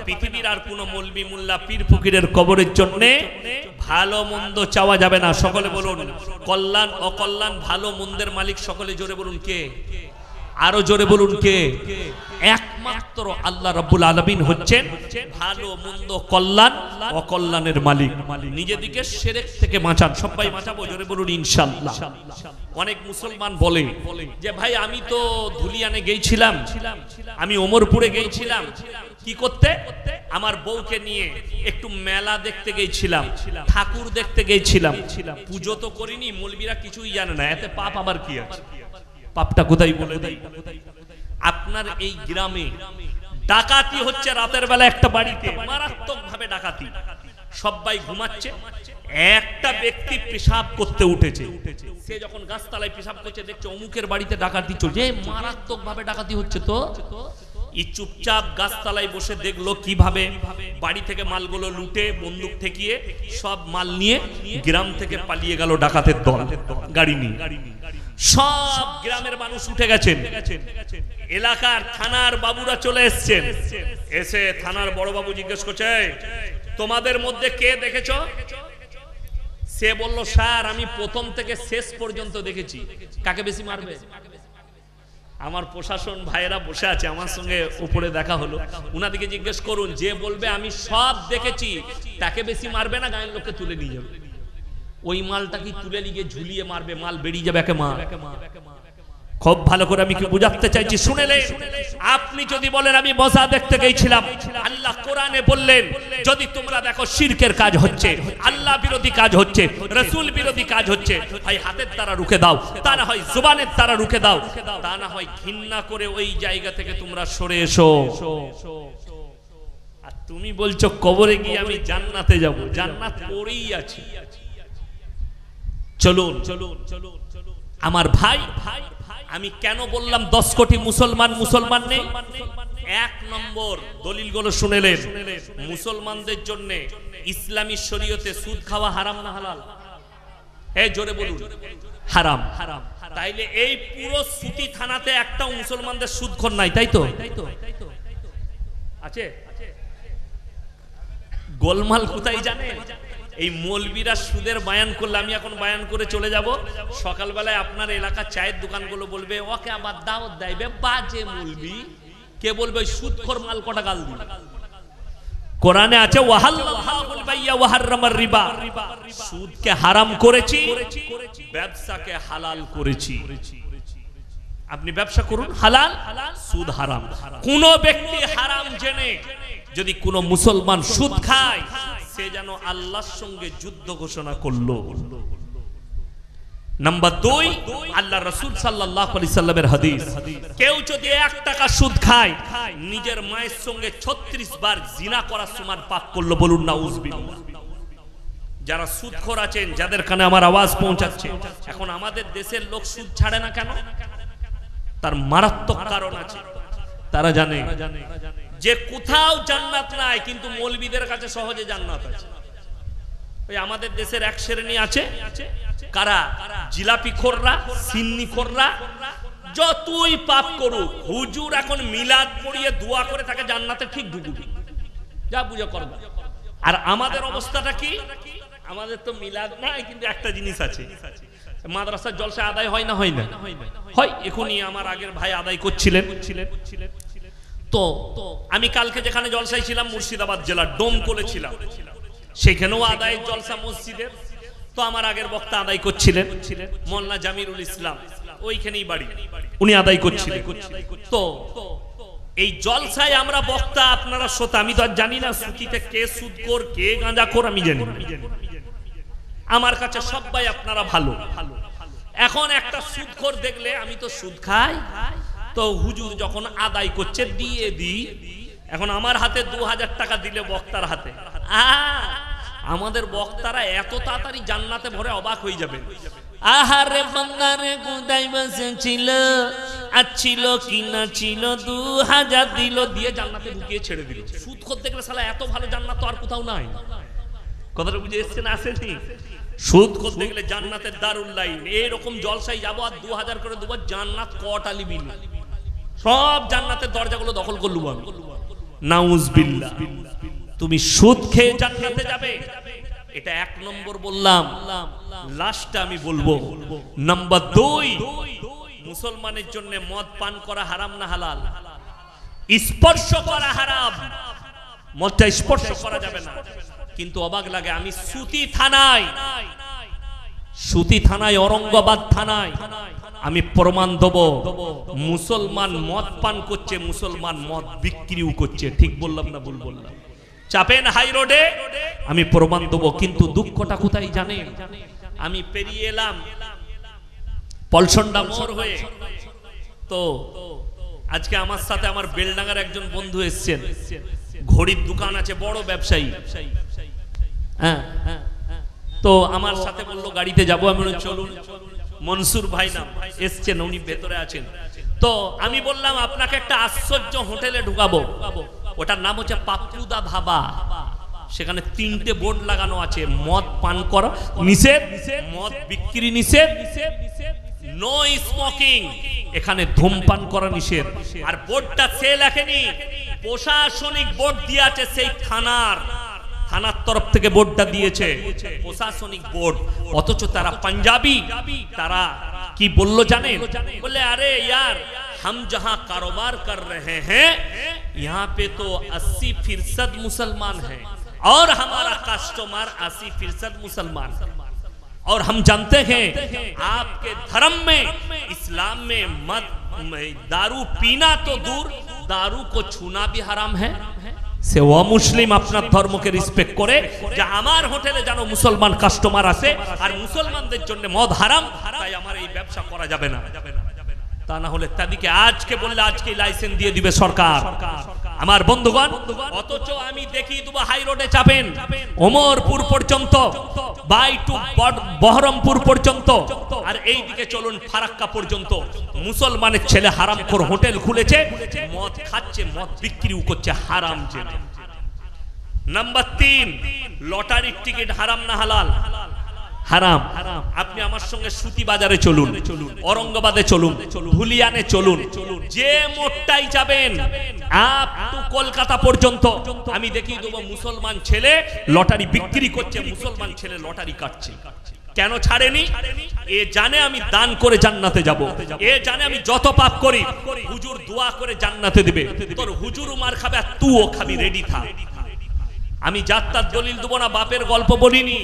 পৃথিবীর আর কোন মৌলবি মোল্লা পীর ফকিরের কবরের জন্য ভালো মন্দ চাওয়া যাবে না। সকলে বলুন কল্যাণ অকল্যাণ ভালো মন্দের মালিক। সকলে জোরে বলুন কে? আরো জোরে বলুন কে? একমাত্র আল্লাহ রাব্বুল আলামিন হচ্ছেন ভালো মন্দ কল্যাণ অকল্যাণের মালিক। নিজেদিকে শিরক থেকে বাঁচান। সবাই বাঁচাবো, জোরে বলুন ইনশাআল্লাহ। অনেক মুসলমান বলে যে ভাই আমি তো ধুলিয়ানে গিয়েছিলাম, আমি ওমরপুরে গিয়েছিলাম, কি করতে? আমার বউকে নিয়ে একটু মেলা দেখতে গিয়েছিলাম, ঠাকুর দেখতে গিয়েছিলাম, পুজো তো করিনি। মৌলবীরা কিছুই জানে না, এতে পাপ আবার কি আছে? পাপটা কোথায় বলে দেই। আপনার এই গ্রামে ডাকাতি হচ্ছে রাতের বেলা, একটা বাড়িতে মারাত্মক ভাবে ডাকাতি। সবাই ঘুমাচ্ছে, একটা ব্যক্তি পেশাব করতে উঠেছে। সে যখন গাছতলায় পেশাব করছে দেখছে অমুকের বাড়িতে ডাকাতি চলছে, মারাত্মক ভাবে ডাকাতি হচ্ছে। তো এই চুপচাপ গাছতলায় বসে দেখলো কিভাবে বাড়ি থেকে মালগুলো লুটে বন্দুক ঠেকিয়ে সব মাল নিয়ে গ্রাম থেকে পালিয়ে গেল ডাকাতের দল গাড়ি নিয়ে। সব গ্রামের মানুষ উঠে গেছেন, এলাকার থানার বাবুরা চলে এসেছেন। এসে থানার বড় বাবু জিজ্ঞেস করছে তোমাদের মধ্যে কে দেখেছো? সে বলল স্যার আমি প্রথম থেকে শেষ পর্যন্ত দেখেছি। কাকে বেশি মারবে? আমার প্রশাসন ভাইয়েরা বসে আছে, আমার সঙ্গে উপরে দেখা হলো, উনাদিকে জিজ্ঞেস করুন, যে বলবে আমি সব দেখেছি তাকে বেশি মারবে না গায়ের লোককে তুলে নিয়ে যাবে? ওই মালটা কি তুলে নিয়ে ঝুলিয়ে মারবে? মাল বেরিয়ে যাবে একে মার। খুব ভালো করে আমি কি বুঝাতে চাইছি শুনেলে। আপনি যদি বলেন আমি মজা দেখতে গিয়েছিলাম, আল্লাহ কোরআনে বললেন যদি তোমরা দেখো শিরকের কাজ হচ্ছে, আল্লাহ বিরোধী কাজ হচ্ছে, রাসূল বিরোধী কাজ হচ্ছে, হয় হাতের দ্বারা রুখে দাও, তা না হয় জবানের দ্বারা রুখে দাও, তা না হয় ঘৃণা করে ওই জায়গা থেকে তোমরা সরে এসো। আর তুমি বলছো কবরে গিয়ে আমি জান্নাতে যাব, জান্নাত পড়েই আছি। চলুন চলুন চলুন আমার ভাই, আমি কেন বললাম 10 কোটি মুসলমান নেই? এক নম্বর দলিলগুলো শুনেলেন। মুসলমানদের জন্য ইসলামী শরীয়তে সুদ খাওয়া হারাম না হালাল? এই জোরে বলুন হারাম। তাইলে এই পুরো সুতি থানাতে একটাও মুসলমানদের সুদখোর নাই, তাই তো? আছে? গোলমাল কোথায় জানেন? এই মৌলবীরা সুদের বায়ান করলে, আমি এখন বায়ান করে চলে যাব, সকালবেলায় আপনার এলাকা চায়ের দোকানগুলো বলবে ওকে আবার দাওয়াত দেবে, বাজে মৌলবী। কে বলবে? সুদখোর মাল কটা গাল দিবে। কোরআনে আছে ওয়াহাল্লাহুল বাইয়া ওয়া হারামার রিবা, সুদকে হারাম করেছি, ব্যবসাকে হালাল করেছি। আপনি ব্যবসা করুন হালাল, সুদ হারাম। কোন ব্যক্তি হারাম জেনে যদি কোন মুসলমান সুদ খায়, সে যেন আল্লাহর সঙ্গে যুদ্ধ ঘোষণা করলো। নাম্বার 2, আল্লাহ রাসূল সাল্লাল্লাহু আলাইহি সাল্লামের হাদিস, কেউ যদি 1 টাকা সুদ খায়, নিজের মায়ের সঙ্গে 36 বার জিনা করার সমান পাপ করলো। বলুন নাউজুবিল্লাহ। যারা সুদখোর আছেন, যাদের কানে আমার আওয়াজ পৌঁছাচ্ছে, এখন আমাদের দেশের লোক সুদ ছাড়ে না কেন? তার মারাত্মক কারণ আছে। তারা জানে যে কোথাও জান্নাত নাই, কিন্তু মৌলবীদের কাছে সহজে জান্নাত আছে। ওই আমাদের দেশের এক শ্রেণী আছে, কারা? জিলাপি খোররা, সিন্নি খোররা, যতই পাপ করুক হুজুর এখন মিলাদ পড়িয়ে দোয়া করে তাকে জান্নাতে ঠিক ঢুকবে, যা বুঝা করবে। আর আমাদের অবস্থাটা কি? আমাদের তো মিলাদ নাই, কিন্তু একটা জিনিস আছে, মাদ্রাসার জলসা আদায় হয় না? হয় না? হয়। এখনই আমার আগের ভাই আদায় করছিলেন। তো আমি কালকে যেখানে জলসায় ছিলাম, মুর্শিদাবাদ জেলার ডোমকলে ছিলাম, সেখানেও আদায় জলসা মসজিদের। তো আমার আগের বক্তা আদায় করছিলেন, মোল্লা জামিরুল ইসলাম, ওইখানেই বাড়ি, উনি আদায় করছিলেন। তো এই জলসায় আমরা বক্তা, আপনারা শ্রোতা, আমি তো আর জানি না সুতিতে কে সুদখোর কে গাঁজাখোর, আমি জানি না। আমার কাছে সবাই আপনারা ভালো। এখন একটা সুদখোর দেখলে, আমি তো সুদ খাই, তো হুজুর যখন আদায় করছে দিয়ে দিই। এখন আমার হাতে 2000 টাকা দিলে বক্তার হাতে, আমাদের বক্তারা এত তাড়াতাড়ি জান্নাতে ভরে অবাক হয়ে যাবে। আহারে বান্দারে কোথায় বসেছিল, আচ্ছিল কি না ছিল, 2000 দিল, দিয়ে জান্নাতে ঢুকিয়ে ছেড়ে দিল। সুদখোর দেখলে শালা এত ভালো জান্নাত তো আর কোথাও নাই। কথাটা বুঝে এসছেন? আসেনি? সুদখোর দেখলে জান্নাতের দারুল লাইন। এরকম জলসাই যাবো আর 2000 করে দেবো, জান্নাত কটা লিবি না, সব জান্নাতের দরজাগুলো দখল করলু আমি। নাউজুবিল্লাহ। তুমি সুদ খেয়ে জান্নাতে যাবে, এটা 1 নম্বর বললাম। লাস্টটা আমি বলবো, নাম্বার 2, মুসলমানের জন্য মদ পান করা হারাম না হালাল? স্পর্শ করা হারাম, মদটা স্পর্শ করা যাবে না। কিন্তু অবাক লাগে, আমি সুতি থানায় ঔরঙ্গাবাদ থানায় আমি প্রমাণ দেব, মুসলমান মদ পান করছে, মুসলমান মদ বিক্রিও করছে। ঠিক বললাম না ভুল বললাম? চাপেন হাই রোডে, আমি প্রমাণ দেব। কিন্তু দুঃখটা কোথায় জানেন? আমি পেরিয়ে এলাম পলসন্ডা মোড় হয়ে, তো আজকে আমার সাথে আমার বেলডাঙ্গার একজন বন্ধু এসেছেন, ঘড়ির দোকান আছে, বড় ব্যবসায়ী। হ্যাঁ, তো আমার সাথে বললো গাড়িতে যাবো। আমি বললাম চলুন। মনসুর ভাই নাম, এসছেন, উনি ভেতরে আছেন। তো আমি বললাম আপনাকে একটা আশ্চর্য হোটেলে ঢুকাবো, ওটার নাম হচ্ছে পাপ্পুদা ধাবা। সেখানে 3টে বোর্ড লাগানো আছে, মদ পান করা নিষেধ, মদ বিক্রি নিষেধ, নো স্মোকিং, এখানে ধূমপান করা নিষেধ। আর বোর্ডটা সে লেখেনি, প্রশাসনিক বোর্ড দিয়ে আছে, সেই থানার তরফ থেকে বোর্ডটা দিয়েছে, প্রশাসনিক বোর্ড। অথচ তারা পাঞ্জাবি, তারা কি বললো জানেন? বলে আরে यार हम जहां कारोबार कर रहे हैं यहाँ पे तो 80% मुसलमान हैं और हमारा कस्टमर 80% मुसलमान। और हम जानते हैं आपके धर्म में, इस्लाम में मद दारू पीना तो दूर, दारू को छूना भी हराम है। সে অমুসলিম আপনার ধর্মকে রেসপেক্ট করে যে আমার হোটেলে যেন মুসলমান কাস্টমার আসে আর মুসলমানদের জন্য মদ হারাম, তাই আমার এই ব্যবসা করা যাবে না। তা না হলে তাদেরকে আজকে বললে আজকে লাইসেন্স দিয়ে দিবে সরকার। আমার বন্ধুগণ, অথচ আমি দেখিয়ে দেবো হাই রোডে চাপেন ওমরপুর পর্যন্ত, বাই টু বহরমপুর পর্যন্ত, আর এই দিকে চলুন ফারাক্কা পর্যন্ত, মুসলমানের ছেলে হারামখোর হোটেল খুলেছে, মদ খাচ্ছে, মদ বিক্রিও করছে হারাম জেনে। নাম্বার 3, লটারির টিকিট হারাম না হালাল? হারাম। আপনি আমার সঙ্গে সুতি বাজারে চলুন, औरंगाबादে চলুন, ধুলিয়ানে চলুন, যে মোটটাই যাবেন আপ টু কলকাতা পর্যন্ত, আমি দেখিয়ে দেবো মুসলমান ছেলে লটারি বিক্রি করছে, মুসলমান ছেলে লটারি কাটছে। কেন ছাড়েনি? এ জানে আমি দান করে জান্নাতে যাব, এ জানে আমি যত পাপ করি হুজুর দোয়া করে জান্নাতে দিবে। তোর হুজুরও মার খাবে আর তুইও খাবি, রেডি থাক। আমি যার তার দলিল দেবো না, বাপের গল্প বলিনি।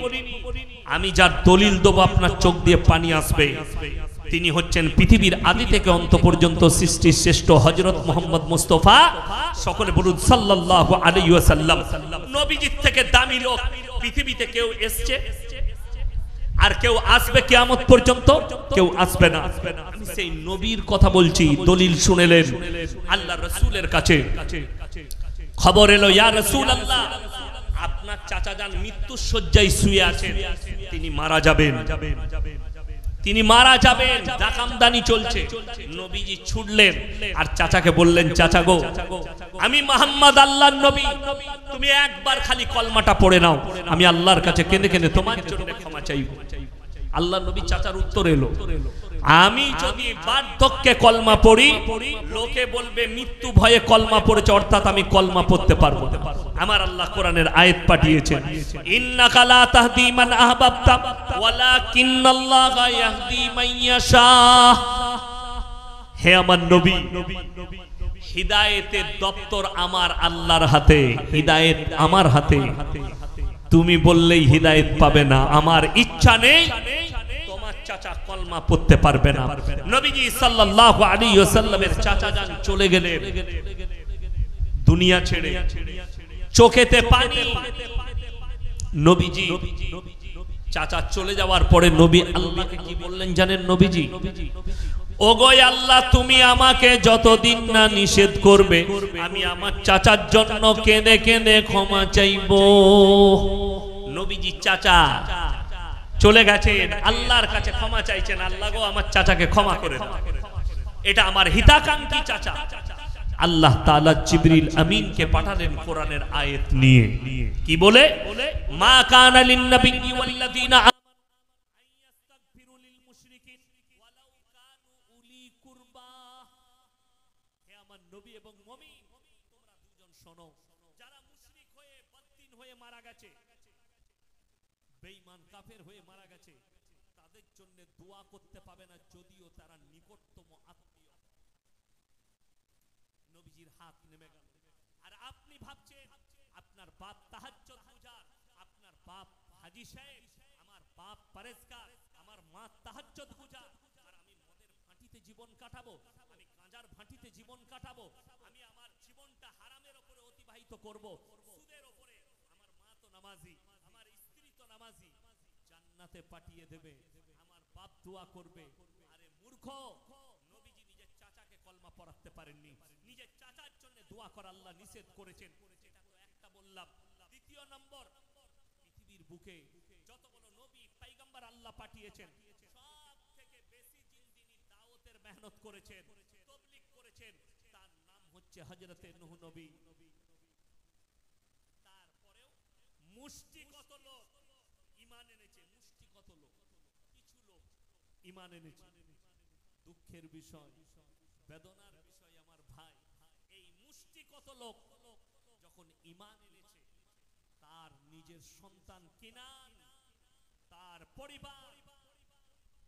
আমি যার দলিল দেবো আপনার চোখ দিয়ে পানি আসবে। তিনি হচ্ছেন পৃথিবীর আদি থেকে অন্ত পর্যন্ত সৃষ্টির শ্রেষ্ঠ হযরত মুহাম্মদ মুস্তাফা, সকলে বলুন সাল্লাল্লাহু আলাইহি ওয়াসাল্লাম। নবীজির থেকে দামি লোক পৃথিবীতে কেউ এসেছে আর কেউ আসবে কিয়ামত পর্যন্ত? কেউ আসবে না। আমি সেই নবীর কথা বলছি, দলিল শুনেলেন আল্লাহর রাসূলের কাছে। খবর এলো, ইয়া রাসূলুল্লাহ, আপনার চাচা যান মৃত্যুর শয্যায় শুয়ে আছেন, তিনি মারা যাবেন, তিনি মারা যাবেন, জাকামদানি চলছে। নবীজি ছুটলেন আর চাচাকে বললেন, চাচা গো, আমি মুহাম্মদ আল্লাহর নবী, তুমি একবার খালি কলমাটা পড়ে নাও, আমি আল্লাহর কাছে কেঁদে কেঁদে তোমার জন্য ক্ষমা চাইব। আল্লাহর নবী চাচার উত্তর এলো, আমি যদি বার্ধক্যে কলমা পড়ি লোকে বলবে মৃত্যু ভয়ে কলমা পড়েছে, অর্থাৎ আমি কলমা পড়তে পারবো না। আমার আল্লাহ কোরআনের আয়াত পাঠিয়েছেন, ইন্নাকা লা তাহদি মান আহবাবতা ওয়ালাকিন্নাল্লাহা ইয়াহদি মান ইয়াশা। হে আমার নবী, হিদায়েতের দপ্তর আমার আল্লাহর হাতে, হিদায়েত আমার হাতে। তুমি বললেই হিদায়েত পাবে না, আমার ইচ্ছা নেই তোমার চাচা কলমা পড়তে পারবে না। নবীজি সাল্লাল্লাহু আলাইহি ওয়াসাল্লামের চাচা যান চলে গেলেন দুনিয়া ছেড়ে, চোখেতে পানি। নবীজি চাচা চলে যাওয়ার পরে নবী আল্লাহকে কি বললেন জানেন? নবীজি, ওগো আল্লাহ, তুমি আমাকে যতদিন না নিষেধ করবে আমি আমার চাচার জন্য কেঁদে কেঁদে ক্ষমা চাইব। নবীজি চাচা চলে গেছেন, আল্লাহর কাছে ক্ষমা চাইছেন, আল্লাহ গো আমার চাচাকে ক্ষমা করে দাও, এটা আমার হিতাকাঙ্ক্ষী চাচা। আল্লাহ তাআলা জিবরিল আমিনকে পাঠালেন কোরআনের আয়াত নিয়ে, কি বলে? মা কানা লিন নাবিয়্যি ওয়াল্লাযীনা নবী এবং মুমিন, তোমরা দুজন শোনো, যারা মুশরিক হয়ে বদদিন হয়ে মারা গেছে, বেঈমান কাফের হয়ে মারা গেছে, তাদের জন্য দোয়া করতে পাবে না যদিও তারা নিকটতম আত্মীয়। নবীজির হাত নেমে গেল। আর আপনি ভাবছেন আপনার বাপ তাহাজ্জুদ গুজার, আপনার বাপ হাজী সাহেব, আমার বাপ পরেজগার, আমার মা তাহাজ্জুদ গুজার, আর আমি মদের ভাটিতে জীবন কাটাবো, আমি গাঁজার ভাটিতে জীবন কাটাবো, আমি আমার জীবনটা হারামের উপরে অতিবাহিত করব, সুদের উপরে। আমার মা তো নামাজি, আমার স্ত্রী তো নামাজি, জান্নাতে পাঠিয়ে দেবে, আমার বাপ দোয়া করবে। আরে মূর্খ, নবীজি নিজের চাচাকে কলমা পড়াতে পারেননি, নিজের চাচার জন্য দোয়া করা আল্লাহ নিষেধ করেছেন। এটা তো একটা বললাম। দ্বিতীয় নম্বর, পৃথিবীর বুকে যতগুলো নবী পয়গম্বর আল্লাহ পাঠিয়েছেন, সব থেকে বেশি যিনি দাওয়াতের মেহনত করেছেন, তাবলীগ করেছেন, তার নাম হচ্ছে হযরতে নূহ নবী। তারপরেও মুষ্টিগত লোক ঈমান এনেছে, মুষ্টিগত লোক, কিছু লোক ঈমান এনেছে। দুঃখের বিষয়, বেদনার বিষয় আমার ভাই, এই মুষ্টিগত লোক যখন ঈমান এনেছে, তার নিজের সন্তান কিনান, তার পরিবার,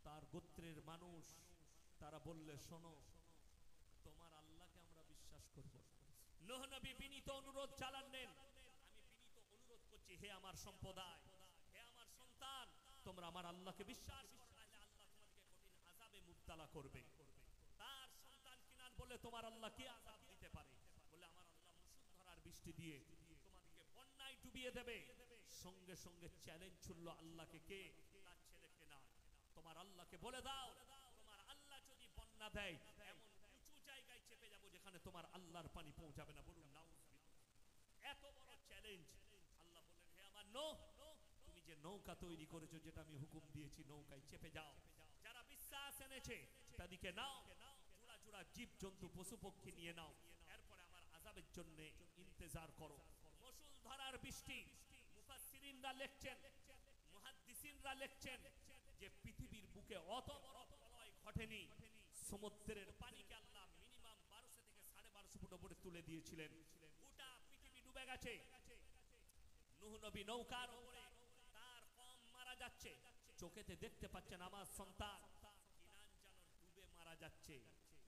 তার গোত্রের মানুষ, তারা বললে শোনো, তোমার আল্লাহকে আমরা বিশ্বাস করব। নূহ নবী বিনীত অনুরোধ চালালেন, আমি বিনীত অনুরোধ করছি, হে আমার সম্প্রদায়, হে আমার সন্তান, তোমরা আমার আল্লাহকে বিশ্বাস করো না, আল্লাহ তোমাদেরকে কঠিন আযাবে মুবতালা করবে। তার সন্তান কিনান বলে তোমার আল্লাহ কি আযাব দিতে পারে? বলে আমার আল্লাহ মুষলধারার বৃষ্টি দিয়ে তোমাদেরকে বন্যায় ডুবিয়ে দেবে। সঙ্গে সঙ্গে চ্যালেঞ্জ ছুড়ল আল্লাহকে, কে? তার ছেলেকে না। তোমার আল্লাহকে বলে দাও, তোমার আল্লাহ যদি বন্যা দেয় এমন উঁচু জায়গায় চেপে যাব যেখানে তোমার আল্লাহর পানি পৌঁছাবে না। বলুন নাউযুবিল্লাহ। এত বড় চ্যালেঞ্জ। আল্লাহ বললেন, হে আমার নূহ, তুমি যে নৌকা তৈরি করেছো, যেটা আমি হুকুম দিয়েছি, নৌকায় চেপে যাও। যারা বিশ্বাস এনেছে তাদেরকে নাও, জোড়া জোড়া জীবজন্তু পশু পক্ষী নিয়ে নাও। এরপরে আমার আযাবের জন্য ইন্তজার করো। মুষলধারার বৃষ্টি। মুফাসসিরিনরা লিখছেন, মুহাদ্দিসিনরা লিখছেন যে পৃথিবীর বুকে অত বড় প্রলয় ঘটেনি। সমুদ্রের পানিকে আল্লাহ মিনিমাম 1200 থেকে 1250 ফুট উপরে তুলে দিয়েছিলেন। গোটা পৃথিবী ডুবে গেছে। নূহ নবী নৌকার উপরে, তার কম মারা যাচ্ছে, চোখেতে দেখতে পাচ্ছেন আমার সন্তান কিনান যেন ডুবে মারা যাচ্ছে।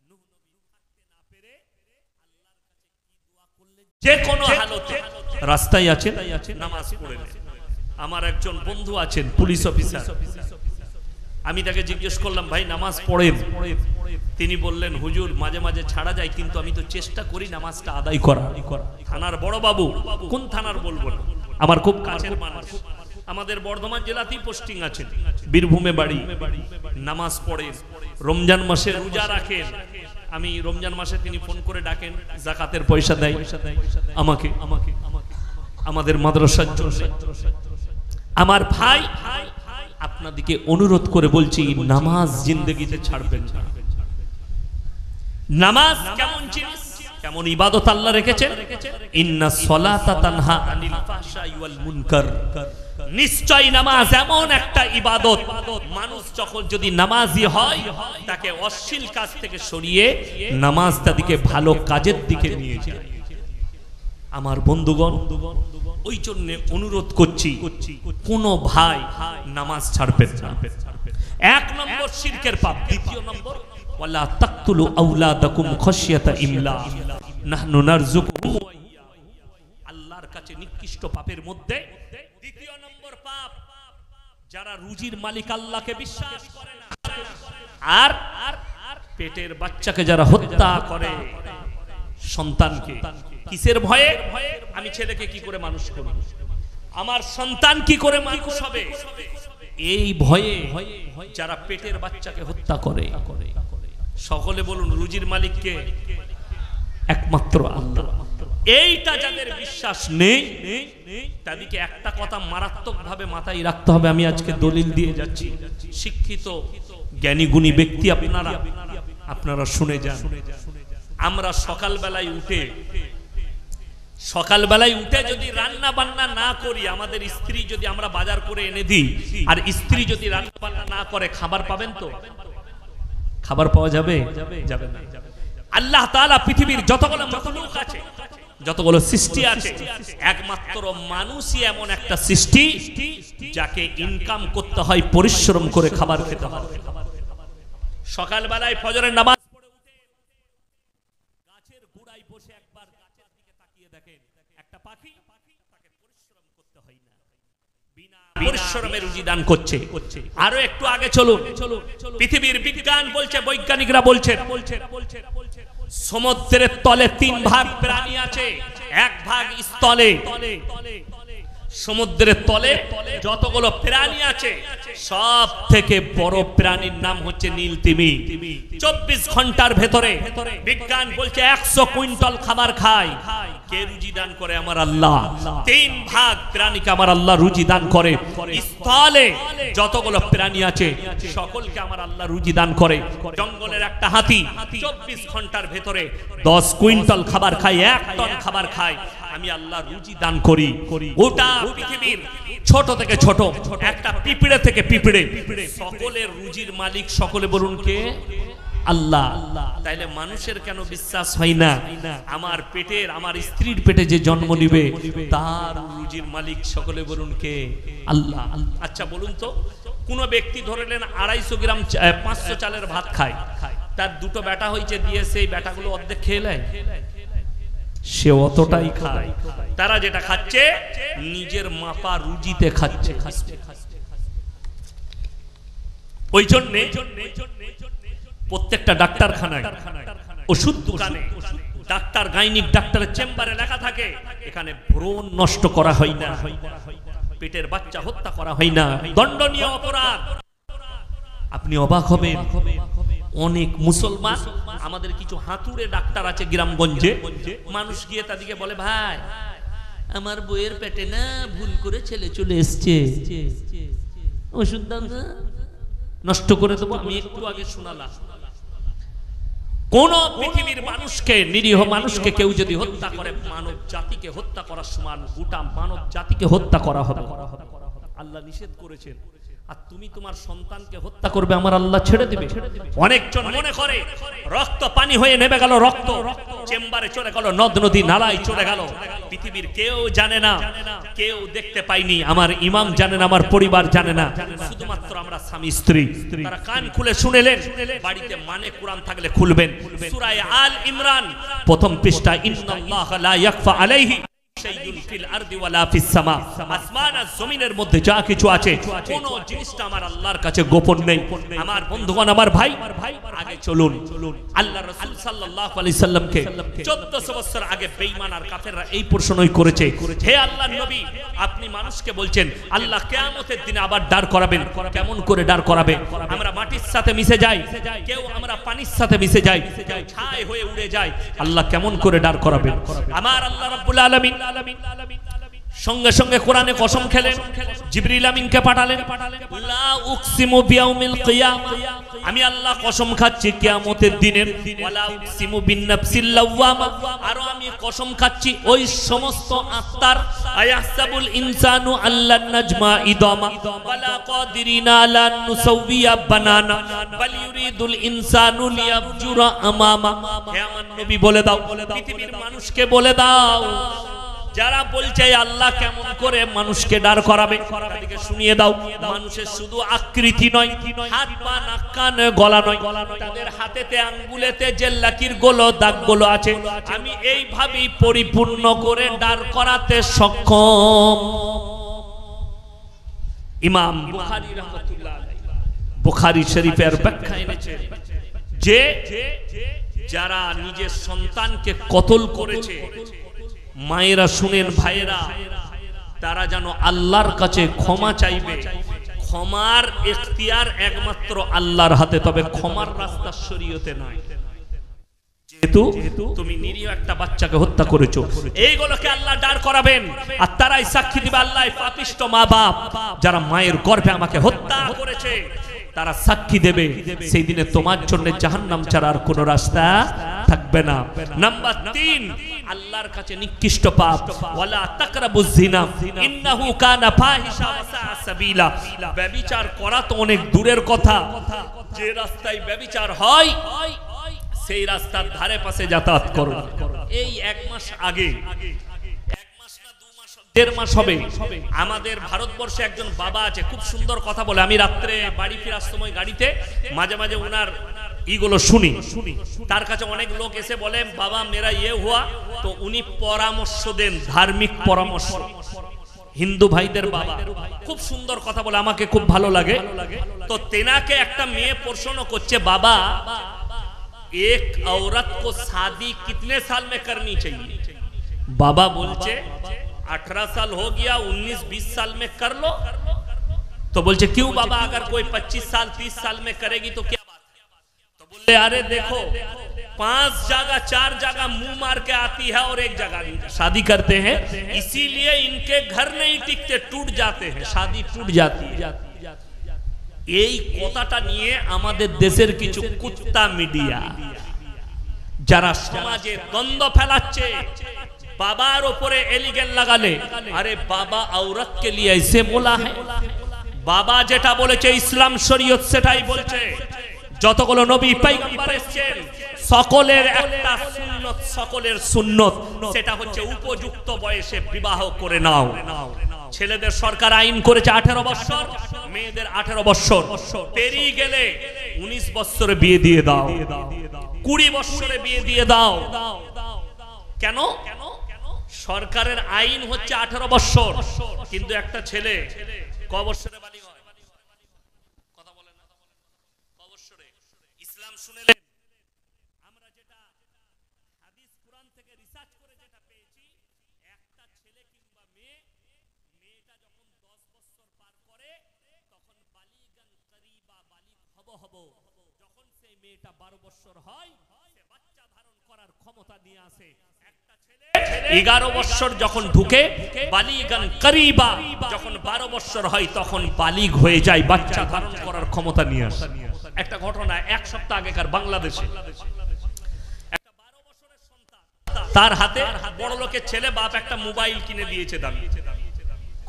নূহ নবী থাকতে না পেরে আল্লাহর কাছে কি দোয়া করলেন? যে কোনো হালতে রাস্তায় আছেন, নামাজ পড়েন। আমার একজন বন্ধু আছেন পুলিশ অফিসার, আমি তাকে জিজ্ঞেস করলাম, ভাই নামাজ পড়েন? তিনি বললেন, হুজুর মাঝে মাঝে ছাড়া যায়, কিন্তু আমি তো চেষ্টা করি নামাজটা আদায় করা। থানার বড় বাবু, কোন থানার বলবো না, আমার খুব কাছের মানুষ, আমাদের বর্ধমান জেলাতেই পোস্টিং আছেন, বীরভূমে বাড়ি। নামাজ পড়েন, রমজান মাসে রোজা রাখেন। আমি রমজান মাসে তিনি ফোন করে ডাকেন, যাকাতের পয়সা দেয় আমাকে, আমাদের মাদ্রাসার জন্য। আমার ভাই, আপনাদেরকে অনুরোধ করে বলছি, নামাজ জিন্দেগিতে ছাড়বেন না। নামাজ কেমন জিনিস, কেমন ইবাদত আল্লাহ রেখেছেন। ইন্নাস সালাতা তানহা আনিল ফাহশাই ওয়াল মুনকার। নিশ্চয় নামাজ এমন একটা ইবাদত, মানুষ যখন যদি নামাজি হয় তাকে অশ্লীল কাজ থেকে সরিয়ে নামাজ তাদেরকে ভালো কাজের দিকে নিয়ে যায়। আমার বন্ধুগণ, ওই জন্য অনুরোধ করছি, কোন ভাই নামাজ ছাড়বেন না। এক নম্বর শিরকের পাপ। দ্বিতীয় নম্বর, ওয়ালা তাকতুলু আওলাদাকুম খাশিয়াতা ইমলাক নাহনু নারযুকুহুম ওয়া ইয়্যাকুম। আল্লাহর কাছে নিকৃষ্ট পাপের মধ্যে দ্বিতীয় নম্বর পাপ, যারা রুজির মালিক আল্লাহকে বিশ্বাস করে না আর পেটের বাচ্চাকে যারা হত্যা করে, সন্তানকে। কিসের ভয়ে? আমি ছেলেকে কি করে মানুষ করব, আমার সন্তান কি করে মানুষ হবে, এই ভয়ে যারা পেটের বাচ্চাকে হত্যা করে। সকলে বলুন, রুজির মালিককে একমাত্র আল্লাহ। এইটা যাদের বিশ্বাস নেই তাদেরকে একটা কথা মারাত্মক ভাবে মাথায় রাখতে হবে। আমি আজকে দলিল দিয়ে যাচ্ছি, শিক্ষিত জ্ঞানী গুণী ব্যক্তি আপনারা শুনে যান। আমরা সকালবেলায় উঠে যদি রান্না বান্না না করি, আমাদের স্ত্রী যদি আমরা বাজার করে এনে দিই আর স্ত্রী যদি রান্না বান্না না করে, খাবার পাবেন তো? খাবার পাওয়া যাবে? যাবে না। আল্লাহ তাআলা পৃথিবীর যতগুলো মাখলুক আছে, যতগুলো সৃষ্টি আছে, একমাত্র মানুষই এমন একটা সৃষ্টি যাকে ইনকাম করতে হয়, পরিশ্রম করে খাবার খেতে হয়। সকালবেলায় ফজরের নামাজ পড়ে উঠে গাছের গোড়ায় বসে একবার গাছের দিকে তাকিয়ে দেখেন, একটা পাখি, তাকে পরিশ্রম করতে হয় না, বিনা পরিশ্রমে রুজি দান করছে। আরো একটু আগে চলুন, পৃথিবীর বিজ্ঞান বলছে, বৈজ্ঞানিকরা বলছেন, সমুদ্রের তলে 3 ভাগ প্রাণী আছে, 1 ভাগ স্থলে। সমুদ্রের তলে যতগুলো প্রাণী আছে সব থেকে বড় প্রাণীর নাম হচ্ছে নীল তিমি। 24 ঘন্টার ভেতরে বিজ্ঞান বলছে 100 কুইন্টাল খাবার খায়। কে রুজি দান করে? আমার আল্লাহ। 3 ভাগ প্রাণীকে আমার আল্লাহ রুজি দান করে। স্থলে যতগুলো প্রাণী আছে সকলকে আমার আল্লাহ রুজি দান করে। জঙ্গলের একটা হাতি 24 ঘন্টার ভেতরে 10 কুইন্টাল খাবার খায়, 1 টন খাবার খায়। আমি আল্লাহ রুজি দান করি। গোটা পৃথিবীর ছোট থেকে ছোট একটা পিঁপড়ে থেকে পিঁপড়ে সকলের রুজির মালিক, সকলে বলুন কে? আল্লাহ। তাইলে মানুষের কেন বিশ্বাস হয় না? আমার পেটের, আমার স্ত্রীর পেটে যে জন্ম নিবে তার রুজির মালিক, সকলে বলুন কে? আল্লাহ। আচ্ছা বলুন তো, কোন ব্যক্তি ধরে নেন 250 গ্রাম 500 চালের ভাত খায়, তার 2টো বেটা হয়েছে, দিয়ে সেই বেটাগুলো অর্ধেক খেয়ে নেয়, সে অতটাই খায়। তারা যেটা খাচ্ছে নিজের মাপা রুজিতে খাচ্ছে। ওই জন্য প্রত্যেকটা ডাক্তারখানায়, ওষুধ দোকানে, ডাক্তার গাইনিক ডাক্তারের চেম্বারে লেখা থাকে এখানে ভ্রূণ নষ্ট করা হয় না, পেটের বাচ্চা হত্যা করা হয় না, দণ্ডনীয় অপরাধ। আপনি অবাক হবেন, অনেক মুসলমান, আমাদের কিছু হাতুড়ে ডাক্তার আছে গ্রামগঞ্জে, মানুষ গিয়ে তাদেরকে বলে ভাই আমার বইয়ের পেটে না ভুল করে ছেলে চলে এসছে, ওষুধ দাও না, নষ্ট করে দেবো। আমি একটু আগে শোনালাম, কোন পৃথিবীর মানুষকে, নিরীহ মানুষকে কেউ যদি হত্যা করে, মানব জাতিকে হত্যা করার সমান, গোটা মানব জাতিকে হত্যা করা হবে। আল্লাহ নিষেধ করেছেন। আর তুমি তোমার সন্তানকে হত্যা করবে, আমার আল্লাহ ছেড়ে দিবে? অনেকজন মনে করে রক্ত পানি হয়ে নেমে গেল, রক্ত চেম্বারে চলে গেল, নদ নদী নালায় চলে গেল, পৃথিবীর কেউ জানে না, কেউ দেখতে পাইনি, আমার ইমাম জানে না, আমার পরিবার জানে না, শুধুমাত্র আমরা স্বামী স্ত্রী। তারা কান খুলে শুনেলেন, বাড়িতে মানে কোরআন থাকলে খুলবেন, সূরা আল ইমরান প্রথম পৃষ্ঠা, ইন্নাল্লাহা লা ইয়াখফা আলাইহি শাইউন ফিল আরদি ওয়ালা ফিস সামা। আসমান আর জমিনের মধ্যে যা কিছু আছে কোন জিনিসটা আমার আল্লাহর কাছে গোপন নেই। আমার বন্ধুগণ, আমার ভাই, আগে চলুন। আল্লাহ রাসূল সাল্লাল্লাহু আলাইহি সাল্লামকে 1400 বছর আগে বেঈমান আর কাফেররা এই প্রশ্নই করেছে, হে আল্লাহর নবী, আপনি মানুষকে বলছেন আল্লাহ কিয়ামতের দিনে আবার দাঁড় করাবেন, কেমন করে দাঁড় করাবে? আমরা মাটির সাথে মিশে যাই, কেউ আমরা পানির সাথে মিশে যাই, কেউ ছাই হয়ে উড়ে যায়, আল্লাহ কেমন করে দাঁড় করাবেন? আমার আল্লাহ রাব্বুল আলামিন সঙ্গে সঙ্গে কোরআনে কসম খেলেন, জিবরিল আমিনকে পাঠালেন, লা উকসিমু বিয়াউমিল কিয়ামা, আমি আল্লাহ কসম খাচ্ছি কিয়ামতের দিনের, ওয়ালা উকসিমু বিন-নাফসিল লাওয়ামা, আর আমি কসম খাচ্ছি ওই সমস্ত আত্মার, আয়াহসাবুল ইনসানু আল্লান নাজমা ইদামা ওয়ালা কাদিরিনা আলা নুসাউইয়া বানানা বাল ইউরিদুল ইনসানু লিয়াফজুরা আমামা। হে আমার নবী বলে দাও, পৃথিবীর মানুষকে বলে দাও, যারা বলছে আল্লাহ কেমন করে মানুষকে দাঁড় করাবে, তাদেরকে শুনিয়ে দাও, মানুষের শুধু আকৃতি নয়, হাত পা নাক কান গলা নয়, তাদের হাতেতে আঙ্গুলেতে যে লাকির গুলো দাগ গুলো আছে, আমি এইভাবেই পরিপূর্ণ করে দাঁড় করাতে সক্ষম। ইমাম বুখারী রাহমাতুল্লাহ আলাইহি বুখারী শরীফের ব্যাখ্যা এনেছে যে যারা নিজের সন্তানকে কতল করেছে, মায়েরা শুনেন, ভাইয়েরা, তারা যেন আল্লাহর কাছে ক্ষমা চাইবে। ক্ষমার এখতিয়ার একমাত্র আল্লাহর হাতে, তবে ক্ষমার রাস্তা শরীয়তে নাই। যেহেতু তুমি নিরীহ একটা বাচ্চাকে হত্যা করেছো, এইগুলোকে আল্লাহ দাঁড় করাবেন, আর তারাই সাক্ষী দিবে, আল্লাহ পাপিষ্ট মা বাপ যারা মায়ের গর্ভে আমাকে হত্যা করেছে, তারা সাক্ষী দেবে, সেই দিনে তোমার জন্য জাহান্নাম ছাড়া আর কোনো রাস্তা থাকবে না। নাম্বার 3, আল্লাহর কাছে নিকৃষ্ট পাপ, ওয়ালা তাকরাবুজ জিনা ইন্নাহু কানা ফাহিশা ওয়া সাআ সাবিলা। ব্যভিচার করা তো অনেক দূরের কথা, যে রাস্তায় ব্যভিচার হয় সেই রাস্তার ধারে পাশে যাতায়াত করো। এই 1 মাস আগে, 1 মাস না 2 মাস, 1.5 মাস হবে, আমাদের ভারতবর্ষে একজন বাবা আছে, খুব সুন্দর কথা বলে। আমি রাত্রে বাড়ি ফেরার সময় গাড়িতে মাঝে মাঝে ওনার ইগুলো শুনি। তার কাছে অনেক লোক এসে বলে বাবা মেরা ইয়ে হুয়া, তো উনি পরামর্শ দেন, ধার্মিক পরামর্শ। হিন্দু ভাইদের বাবা, খুব সুন্দর কথা বলে, আমাকে খুব ভালো লাগে। তো তেনাকে একটা মেয়ে প্রশ্ন করছে, বাবা एक औरत को शादी कितने साल में करनी चाहिए? बाबा बोलचे 18 साल हो गया, 19-20 साल में कर लो। तो बोलचे क्यों बाबा, अगर कोई 25 साल 30 साल में करेगी तो क्या बात है? तो बोले अरे देखो, 5 जगह 4 जगह मुंह मार के आती है और 1 जगह शादी करते हैं, इसीलिए इनके घर नहीं टिकते, टूट जाते हैं, शादी टूट जाती है। এই কথাটা নিয়ে আমাদের দেশের কিছু কুত্তা মিডিয়া যারা সমাজে দ্বন্দ্ব ফেলাচ্ছে, বাবার উপরে এলিগেল লাগালে, আরে বাবা औरत के लिए ऐसे बोला है, বাবা যেটা বলেছে ইসলাম শরীয়ত সেটাই বলছে। যতগুলো নবী পয়গম্বর এসেছেন সকলের একটা সুন্নত, সকলের সুন্নত, সেটা হচ্ছে উপযুক্ত বয়সে বিবাহ করে নাও। ছেলেদের সরকার আইন করেছে 18 বছর, মেয়েদের 18 বছর পেরিয়ে গেলে 19 বছরে বিয়ে দিয়ে দাও, 20 বছরে বিয়ে দিয়ে দাও। কেন? সরকারের আইন হচ্ছে 18 বছর, কিন্তু একটা ছেলে ক বছরে বালিগ হয়? কথা বলেন না। যখন সেই মেয়েটা 12 বছর হয় সে বাচ্চা ধারণ করার ক্ষমতা নিয়ে আসে। একটা ছেলে 11 বছর যখন ঢুকে বালিগান করিবা, যখন 12 বছর হয় তখন বালিগ হয়ে যায়, বাচ্চা ধারণ করার ক্ষমতা নিয়ে আসে। একটা ঘটনা 1 সপ্তাহ আগেকার বাংলাদেশে, একটা 12 বছরের সন্তান, তার হাতে বড় লোকের ছেলে বাপ একটা মোবাইল কিনে দিয়েছে দামি।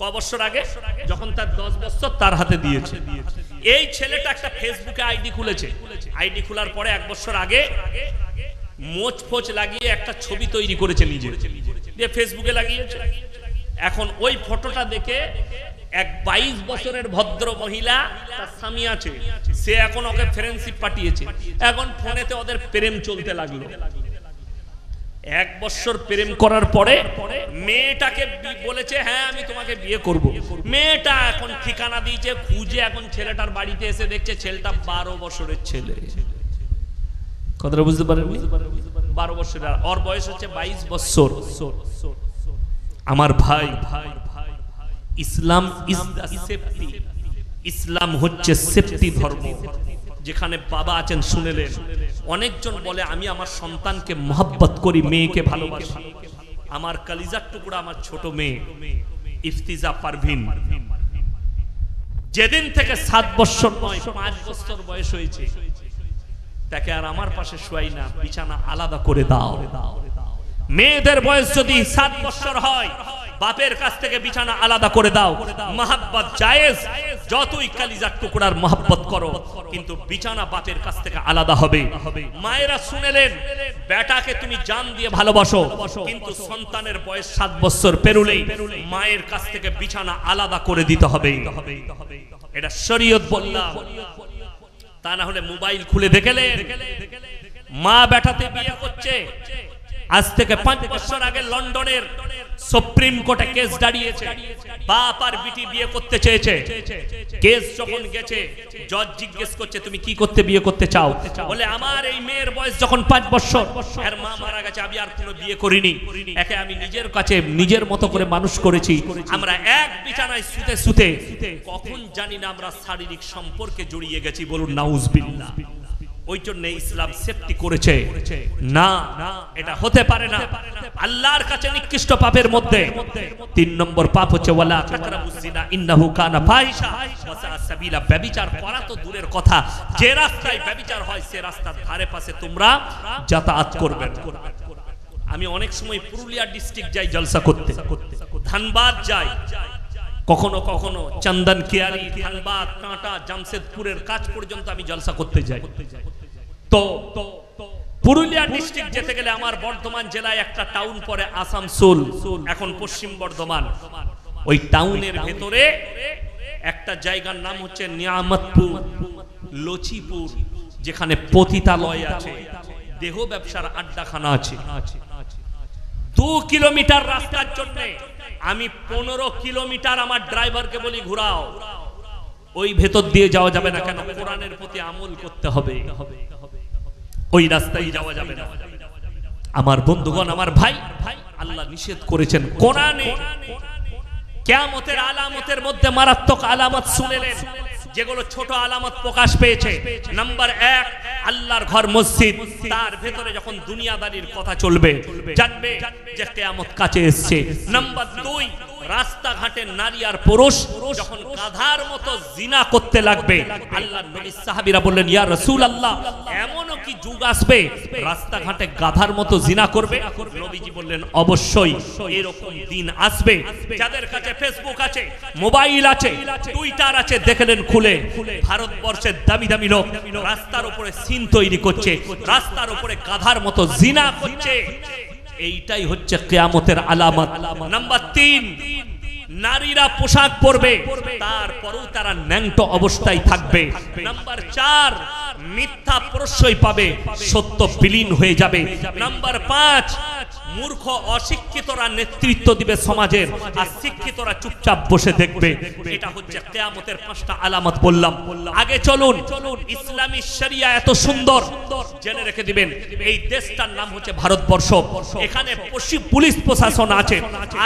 ক বছর আগে? যখন তার 10 বছর তার হাতে দিয়েছে। এই ছেলেটা একটা ফেসবুকে আইডি খুলেছে। আইডি খোলার পরে 1 বছর আগে মোচ ফোচ লাগিয়ে একটা ছবি তৈরি করেছে নিজে, দিয়ে ফেসবুকে লাগিয়েছে। এখন ওই ফটোটা দেখে এক 22 বছরের ভদ্র মহিলা, তার স্বামী আছে, সে এখন ওকে ফ্রেন্ডশিপ পাঠিয়েছে। এখন ফোনেতে ওদের প্রেম চলতে লাগলো। 1 বছর প্রেম করার পরে মেয়েটাকে বলেছে হ্যাঁ আমি তোমাকে বিয়ে করব। মেয়েটা এখন ঠিকানা দিয়েছে, খুঁজে এখন ছেলেটার বাড়িতে এসে দেখছে ছেলেটা 12 বছরের ছেলে। কথাটা বুঝতে পারেন? 12 বছরের, আর ওর বয়স হচ্ছে 22 বছর। আমার ভাই, ইসলাম ইজ দ্য সেফটি। ইসলাম হচ্ছে সেফটি ধর্ম। যেখানে বাবা আছেন শুনেলেন, অনেকজন বলে আমি আমার সন্তানকে মহব্বত করি, মেয়েকে ভালোবাসি। আমার কলিজার টুকরা আমার ছোট মেয়ে ইফতিজা পারভিন, যেদিন থেকে 7 বছর নয় 5 বছর বয়স হয়েছে, তাকে আর আমার পাশে শুয়াই না, বিছানা আলাদা করে দাও। মেয়েদের বয়স যদি 7 বছর হয় বাপের কাছ থেকে বিছানা আলাদা করে দাও। মহব্বত জায়েজ, যতই কলিজার টুকরার মহব্বত করো, কিন্তু বিছানা বাপের কাছ থেকে আলাদা হবে। মায়েরা শুনেলেন, বেটাকে তুমি জান দিয়ে ভালোবাসো, কিন্তু সন্তানের বয়স 7 বছর পেরুলেই মায়ের কাছ থেকে বিছানা আলাদা করে দিতে হবে। এটা শরীয়ত বললাম। তা না হলে মোবাইল খুলে দেখলেন মা বেটাতে বিয়ে করছে। আজ থেকে 5 বছর আগে লন্ডনের সুপ্রিম কোর্টে কেস দাঁড়িয়েছে, বাপ আর বিটি বিয়ে করতে চেয়েছে। কেস যখন গেছে, জজ জিজ্ঞেস করছে তুমি কি করতে বিয়ে করতে চাও? বলে আমার এই মেয়ের বয়স যখন 5 বছর, এর মা মারা গেছে, আমি আর কোনো বিয়ে করিনি, একে আমি নিজের কাছে নিজের মতো করে মানুষ করেছি। আমরা এক বিছানায় শুতে শুতে কখন জানি না আমরা শারীরিক সম্পর্কে জড়িয়ে গেছি। বলুন নাউজুবিল্লাহ। ওই জন্য ইসলাম সেফটি করেছে না, এটা হতে পারে না। আল্লাহর কাছে নিকৃষ্ট পাপের মধ্যে 3 নম্বর পাপ হচ্ছে ওয়ালা তাকরাবুজ জিনা ইন্নাহু কানা ফাহিশা ওয়া সাআ সাবিলা। ব্যভিচার করা তো দূরের কথা, যে রাস্তায় ব্যভিচার হয় সে রাস্তার ধারে পাশে তোমরা যাতায়াত করবে না। আমি অনেক সময় পুরুলিয়া ডিস্ট্রিক্ট যাই জলসা করতে, ধানবাদ যাই, কখনো কখনো চন্দন কিয়ারি, ধানবাদ, কাঁটা, জামশেদপুরের কাজ পর্যন্ত আমি জলসা করতে যাই। তো পুরুলিয়া ডিস্ট্রিক্ট যেতে গেলে আমার বর্ধমান জেলায় একটা টাউন পড়ে আসানসোল, এখন পশ্চিম বর্ধমান। ওই টাউনের ভেতরে একটা জায়গার নাম হচ্ছে নিয়ামতপুর, লচিপুর, যেখানে পতিতালয় আছে, দেহ ব্যবসার আড্ডাখানা আছে। 2 কিলোমিটার রাস্তার জন্য আমি 15 কিলোমিটার আমার ড্রাইভারকে বলি ঘুরাও, ওই ভেতর দিয়ে যাওয়া যাবে না। কেন? কোরআনের প্রতি আমল করতে হবে, ওই রাস্তায় যাওয়া যাবে না। আমার বন্ধুগণ, আমার ভাই, আল্লাহ নিষেধ করেছেন কোরআনে। কিয়ামতের আলামতের মধ্যে মারাত্মক আলামত শুনেলেন, যেগুলো ছোট আলামত প্রকাশ পেয়েছে। নাম্বার 1, আল্লাহর ঘর মসজিদ, তার ভেতরে যখন দুনিয়াদারির কথা চলবে জানবে যে কিয়ামত কাছে এসেছে। নাম্বার 2, রাস্তাঘাটে নারী আর পুরুষ যখন গাধার মতো জিনা করতে লাগবে, আল্লাহর নবী সাহাবীরা বললেন ইয়া রাসূলুল্লাহ, এমনও কি যুগ আসবে রাস্তাঘাটে গাধার মতো জিনা করবে? নবীজি বললেন অবশ্যই এরকম দিন আসবে। যাদের কাছে ফেসবুক আছে, মোবাইল আছে, টুইটার আছে, দেখলেন খুলে ভারতবর্ষের দামি দামি লোক রাস্তার উপরে সিন তৈরি করছে, রাস্তার উপরে গাধার মতো জিনা করছে। এইটাই হচ্ছে কিয়ামতের আলামত। নাম্বার 3, নারীরা পোশাক পরবে, তারপরেও তারা ন্যাংটো অবস্থায় থাকবে। নাম্বার 4, মিথ্যা প্রশ্রয় পাবে, সত্য বিলীন হয়ে যাবে। নাম্বার 5, মূর্খ অশিক্ষিতরা নেতৃত্ব দিবে সমাজের, আর শিক্ষিতরা চুপচাপ বসে দেখবে। এটা হচ্ছে কিয়ামতের 5টা আলামত বললাম। আগে চলুন, ইসলামী শরিয়া এত সুন্দর, জেনে রেখে দিবেন এই দেশটার নাম হচ্ছে ভারতবর্ষ। এখানে পুলিশ প্রশাসন আছে,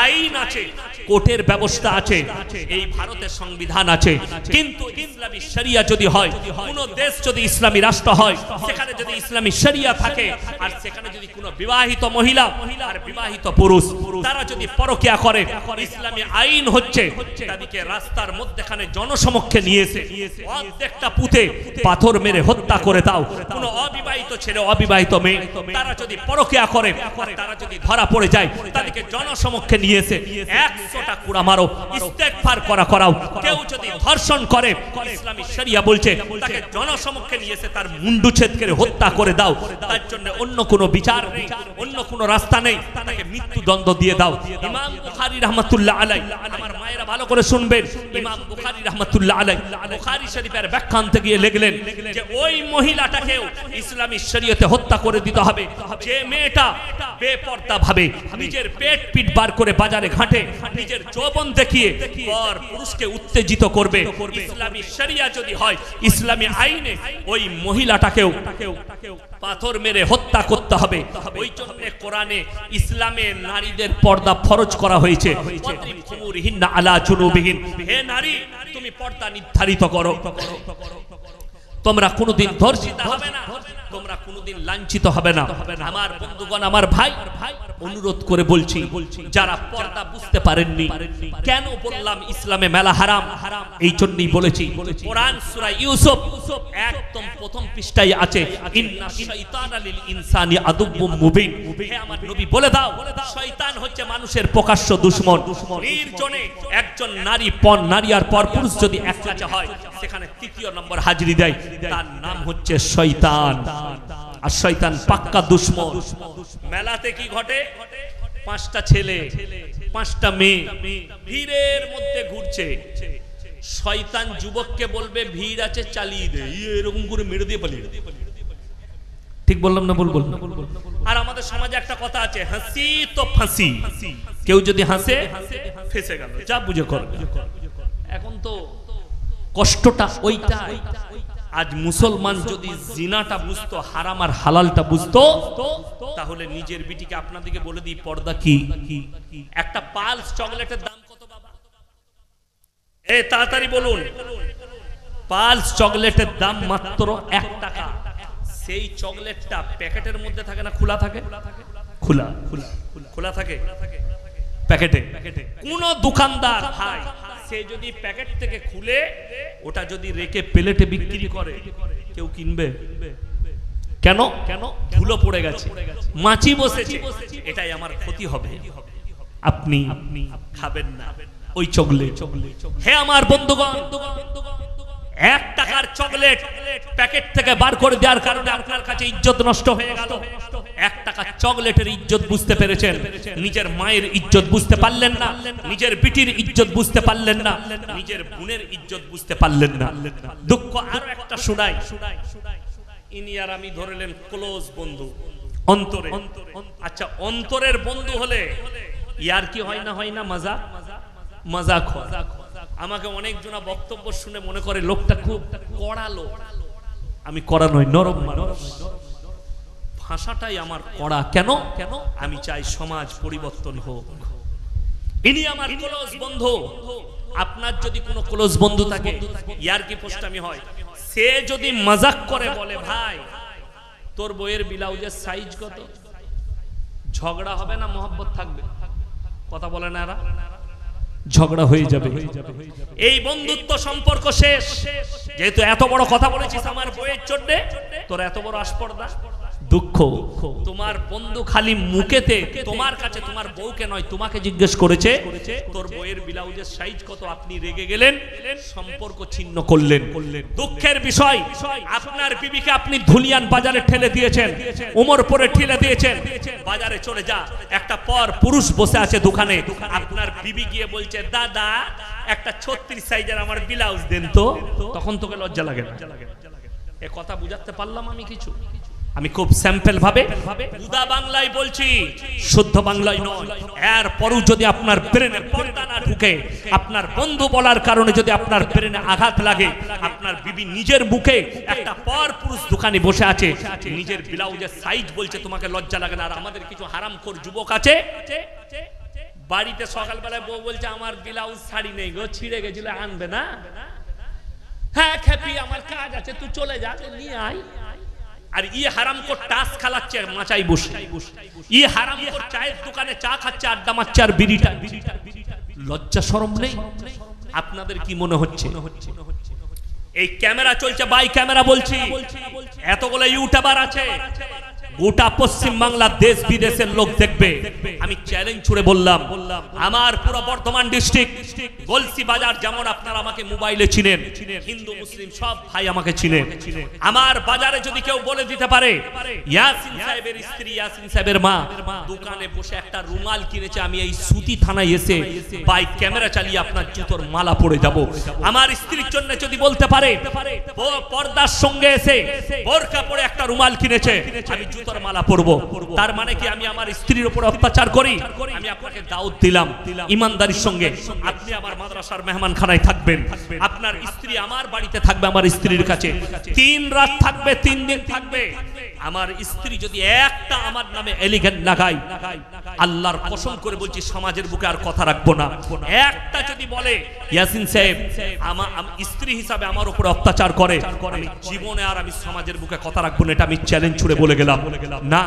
আইন আছে, কোর্টের ব্যবস্থা আছে, এই ভারতের সংবিধান আছে। কিন্তু ইসলামী শরিয়া যদি হয়, কোন দেশ যদি ইসলামী রাষ্ট্র হয়, সেখানে যদি ইসলামী শরিয়া থাকে, আর সেখানে যদি কোনো বিবাহিত মহিলা আর বিবাহিত পুরুষ তারা যদি পরকিয়া করে, ইসলামী আইন হচ্ছে তাদেরকে রাস্তার মধ্যখানে জনসমক্ষে নিয়ে এসে অর্ধেকটা পুঁতে পাথর মেরে হত্যা করে দাও। কোন অবিবাহিত ছেলে অবিবাহিত মেয়ে তারা যদি পরকিয়া করে, তারা যদি ধরা পড়ে যায়, তাদেরকে জনসমক্ষে নিয়ে এসে 100টা কুড়া মারো, ইস্তেগফার করাও। কেউ যদি ধর্ষণ করে, ইসলামী শরিয়া বলছে তাকে জনসমক্ষে নিয়ে এসে তার মুন্ডু ছেদ করে হত্যা করে দাও। তার জন্য অন্য কোনো বিচার নেই, অন্য কোনো রাস্তা নেই, তাকে মৃত্যুদণ্ড দিয়ে দাও। ইমাম বুখারী রাহমাতুল্লাহ আলাইহি, আমার মায়েরা ভালো করে শুনবেন, ইমাম বুখারী রাহমাতুল্লাহ আলাইহি বুখারী শরীফের ব্যাখ্যান্তে গিয়ে লিখলেন যে ওই মহিলাটাকেও ইসলামী শরীয়তে হত্যা করে দিতে হবে যে মেয়েটা বেপরদা ভাবে নিজের পেট পিট বার করে বাজারে ঘাটে নিজের যৌবন দেখিয়ে পর পুরুষকে উত্তেজিত করবে। ইসলামী শরিয়া যদি হয়, ইসলামী আইনে ওই মহিলাটাকেও পাথর মেরে হত্যা করতে হবে। ওই জন্য কোরআনে ইসলামে নারীদের পর্দা ফরজ করা হয়েছে। হে নারী, তুমি পর্দা নির্ধারিত করো। তোমরা কোনোদিন ধর্ষিত হবে না, তোমরা কোনোদিন লাঞ্ছিত হবে না। আমার বন্ধুগণ, আমার ভাই, অনুরোধ করে বলছি, যারা পর্দা বুঝতে পারেননি, কেন বললাম ইসলামে মেলা হারাম, এই জন্যই বলেছি। কোরআন সূরা ইউসুফ একদম প্রথম পৃষ্ঠায় আছে, ইন্না শাইতানা লিল ইনসানি আদুব্বুম মুবিন। হে আমার নবী, বলে দাও, শয়তান হচ্ছে মানুষের প্রকাশ্য দুশমন। নির্জনে একজন নারী আর পরপুরুষ যদি এক কাছে হয়, সেখানে তৃতীয় নম্বর হাজিরি দেয়, তার নাম হচ্ছে শয়তান। আর শয়তান পাক্কা দুশমন। মেলাতে কি ঘটে? 5টা ছেলে 5টা মেয়ে ভিড়ের মধ্যে ঘুরছে। শয়তান যুবককে বলবে ভিড় আছে, চালিয়ে দে, এরকম করে মেরে দিয়ে পালিয়ে। ঠিক বললাম না? বলবো। আর আমাদের সমাজে একটা কথা আছে, হাসি তো ফাঁসি। কেউ যদি হাসে, ফেসে গেল, যা বুঝে কর। এখন তো কষ্টটা ওইটাই। আজ মুসলমান যদি জিনাটা বুঝতো, হারাম আর হালালটা বুঝতো, তাহলে নিজের বিটিকে, আপনাদেরকে বলে দিই পর্দা কি। একটা পালস চকলেটের দাম কত বাবা? তাড়াতাড়ি বলুন। পালস চকলেটের দাম মাত্র 1 টাকা। সেই চকলেটটা প্যাকেটের মধ্যে থাকে না খোলা থাকে? খোলা থাকে প্যাকেটে। কোন দোকানদার ভাই সে যদি প্যাকেট থেকে খুলে ওটা যদি রেখে প্লেটে বিক্রি করে, কেউ কিনবে? কেন? ধুলো পড়ে গেছে, মাছি বসেছে, এটাই আমার ক্ষতি হবে, আপনি খাবেন না ওই চকলেট। হে আমার বন্ধুগণ, 1 টাকার চকলেট প্যাকেট থেকে বার করে দেওয়ার কারণে আপনার কাছে ইজ্জত নষ্ট হয়ে গেল। 1 টাকার চকলেটের ইজ্জত বুঝতে পেরেছেন, নিজের মায়ের ইজ্জত বুঝতে পারলেন না, নিজের বিটির ইজ্জত বুঝতে পারলেন না, নিজের বোনের ইজ্জত বুঝতে পারলেন না। দুঃখ আরো একটা শোনাই। ইনি আর আমি ধরলেন ক্লোজ বন্ধু অন্তরে। আচ্ছা, অন্তরের বন্ধু হলে ইয়ার কি হয় না মজাক হয়। আমাকে অনেকজনা বক্তব্য শুনে মনে করে লোকটা খুব কড়া লোক। আমি কড়া নই, নরম মানুষ। ভাষাটাই আমার কড়া। কেন? আমি চাই সমাজ পরিবর্তন হোক। ইনি আমার ক্লোজ বন্ধু। আপনার যদি কোনো ক্লোজ বন্ধু থাকে, ইয়ার কি পোস্টামি হয়, সে যদি মজাক করে বলে, ভাই তোর বইয়ের ব্লাউজের সাইজ কত, ঝগড়া হবে না মহব্বত থাকবে? কথা বলে না এরা? ঝগড়া হয়ে যাবে। এই বন্ধুত্ব সম্পর্ক শেষ। যেহেতু এত বড় কথা বলেছিস আমার বইয়ের জন্য, তোর এত বড় আসপর্দা। দুঃখ, তোমার বন্ধু খালি মুখেতে তোমার কাছে, তোমার বউকে নয় তোমাকে জিজ্ঞেস করেছে তোর বইয়ের ব্লাউজের সাইজ কত, আপনি রেগে গেলেন, সম্পর্ক ছিন্ন করলেন। দুঃখের বিষয়, আপনার বিবিকে আপনি ধুলিয়ান বাজারে ঠেলে দিয়েছেন, উমরপুরে ঠেলে দিয়েছেন, বাজারে চলে যা, একটা পর পুরুষ বসে আছে দোকানে, আপনার বিবি গিয়ে বলছে, দাদা একটা 36 সাইজের আমার ব্লাউজ দেন তো। তখন তোকে লজ্জা লাগে না? এ কথা বুঝাতে পারলাম আমি কিছু? আমি খুব স্যাম্পল ভাবে উদা বাংলায় বলছি, শুদ্ধ বাংলায় নয়। এরপরও যদি আপনার ব্রেনে পর্দা না ঢুকে, আপনার বন্ধু বলার কারণে যদি আপনার ব্রেনে আঘাত লাগে, আপনার বিবি নিজের মুখে একটা পর পুরুষ দোকানে বসে আছে, নিজের ব্লাউজের সাইজ বলছে, তোমাকে লজ্জা লাগে না? আর আমাদের কিছু হারামখোর যুবক আছে, বাড়িতে সকালবেলায় বউ বলছে আমার ব্লাউজ শাড়ি নেই গো, ছিঁড়ে গেছিল, আনবে না? হ্যাঁ খেপি, আমার কাজ আছে, তুই চলে যা, নিয়ে আয়। আর ই হারামখোর টাস খালাচ্ছে মাচাই বসে, ই হারামখোর চায়ের দোকানে চা খাচ্ছে, আড্ডা মারছে, আর বিড়িটা। লজ্জা শরম নেই? আপনাদের কি মনে হচ্ছে? এই ক্যামেরা চলছে, বাই ক্যামেরা বলছি, এতগুলো ইউটিউবার আছে, গোটা পশ্চিম বাংলা দেশ বিদেশের লোক দেখবে। আমি চ্যালেঞ্জ ছুড়ে বললাম, আমার পুরো বর্ধমান ডিস্ট্রিক্ট গলসি বাজার যেমন আপনারা আমাকে মোবাইলে চিনেন, হিন্দু মুসলিম সব ভাই আমাকে চিনেন। আমার বাজারে যদি কেউ বলে দিতে পারে ইয়াসিন সাহেবের স্ত্রী, ইয়াসিন সাহেবের মা দোকানে বসে একটা রুমাল কিনেছে, আমি এই সুতি থানায় এসে বাই ক্যামেরা চালিয়ে আপনার জুতোর মালা পরে যাব। আমার স্ত্রীর জন্য যদি বলতে পারে পর্দার সঙ্গে এসে বোরকা পরে একটা রুমাল কিনেছে, আমি জুতোর মালা পরবো, তার মানে কি আমি আমার স্ত্রীর উপর অত্যাচার করি? আমি আপনাকে দাওয়াত দিলাম ইমানদারির সঙ্গে, আপনি আমার মাদ্রাসার মেহমানখানায় থাকবেন, আপনার স্ত্রী আমার বাড়িতে থাকবে, আমার স্ত্রীর কাছে 3 রাত থাকবে, 3 দিন থাকবে। আমার স্ত্রী যদি একটা আমার নামে এলিগেন্ট লাগাই, আল্লাহর কসম করে বলছি সমাজের বুকে আর কথা রাখবো না। একটা যদি বলে ইয়াসিন সাহেব আমার স্ত্রী হিসাবে আমার উপর অত্যাচার করে, আমি জীবনে আর আমি সমাজের বুকে কথা রাখবো না, এটা আমি চ্যালেঞ্জ ছুড়ে বলে গেলাম। না,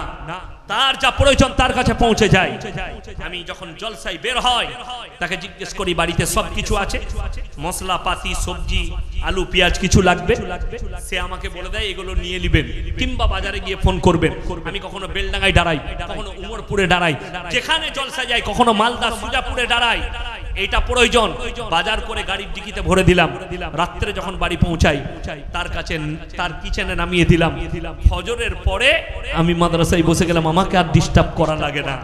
তার যা প্রয়োজন তার কাছে পৌঁছে যায়। আমি যখন জলসায় বের হয় তাকে জিজ্ঞেস করি বাড়িতে সব কিছু আছে, মশলা পাতি সবজি আলু পেঁয়াজ কিছু লাগবে, সে আমাকে বলে দেয় এগুলো নিয়ে নেবেন, কিংবা বাজারে গিয়ে ফোন করবেন। আমি কখনো বেলডাঙ্গায় দাঁড়াই, কখনো উমরপুরে দাঁড়াই, যেখানে জলসা যাই, কখনো মালদা সুজাপুরে দাঁড়াই। এটা প্রয়োজন, বাজার করে গাড়ির ডিকিতে ভরে দিলাম, রাত্রে যখন বাড়ি পৌঁছাই তার কাছে তার কিচেনে নামিয়ে দিলাম। ফজরের পরে আমি মাদ্রাসায় বসে গেলাম, আমাকে আর ডিস্টার্ব করা লাগে না,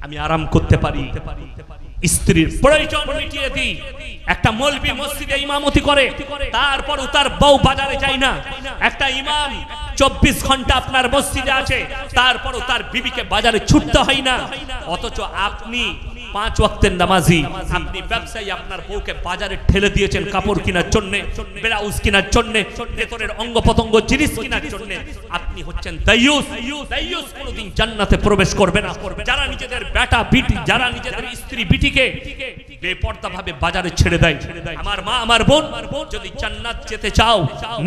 আমি আরাম করতে পারি। স্ত্রীর প্রয়োজন মিটিয়ে দিই। একটা মৌলবি মসজিদে ইমামতি করে, তারপর তার বউ বাজারে যায় না। একটা ইমাম 24 ঘন্টা আপনার মসজিদে আছে, তারপরও তার বিবিকে বাজারে ছুটতে হয় না। অথচ আপনি 5 ওয়াক্তের নামাজি, আপনি ব্যবসায়ী, আপনার বউকে বাজারে ঠেলে দিয়েছেন কাপড় কেনার জন্য, ব্লাউজ কেনার জন্য, ভেতরের অঙ্গ পতঙ্গ জিনিস কেনার জন্য। আপনি হচ্ছেন দাইয়ুস। দাইয়ুস কোনোদিন জান্নাতে প্রবেশ করবে না। যারা নিজেদের বেটা বিটি, যারা নিজেদের স্ত্রী বিটিকে বেপরদা ভাবে বাজারে ছেড়ে দেয়, আমার মা আমার বোন, যদি জান্নাত যেতে চাও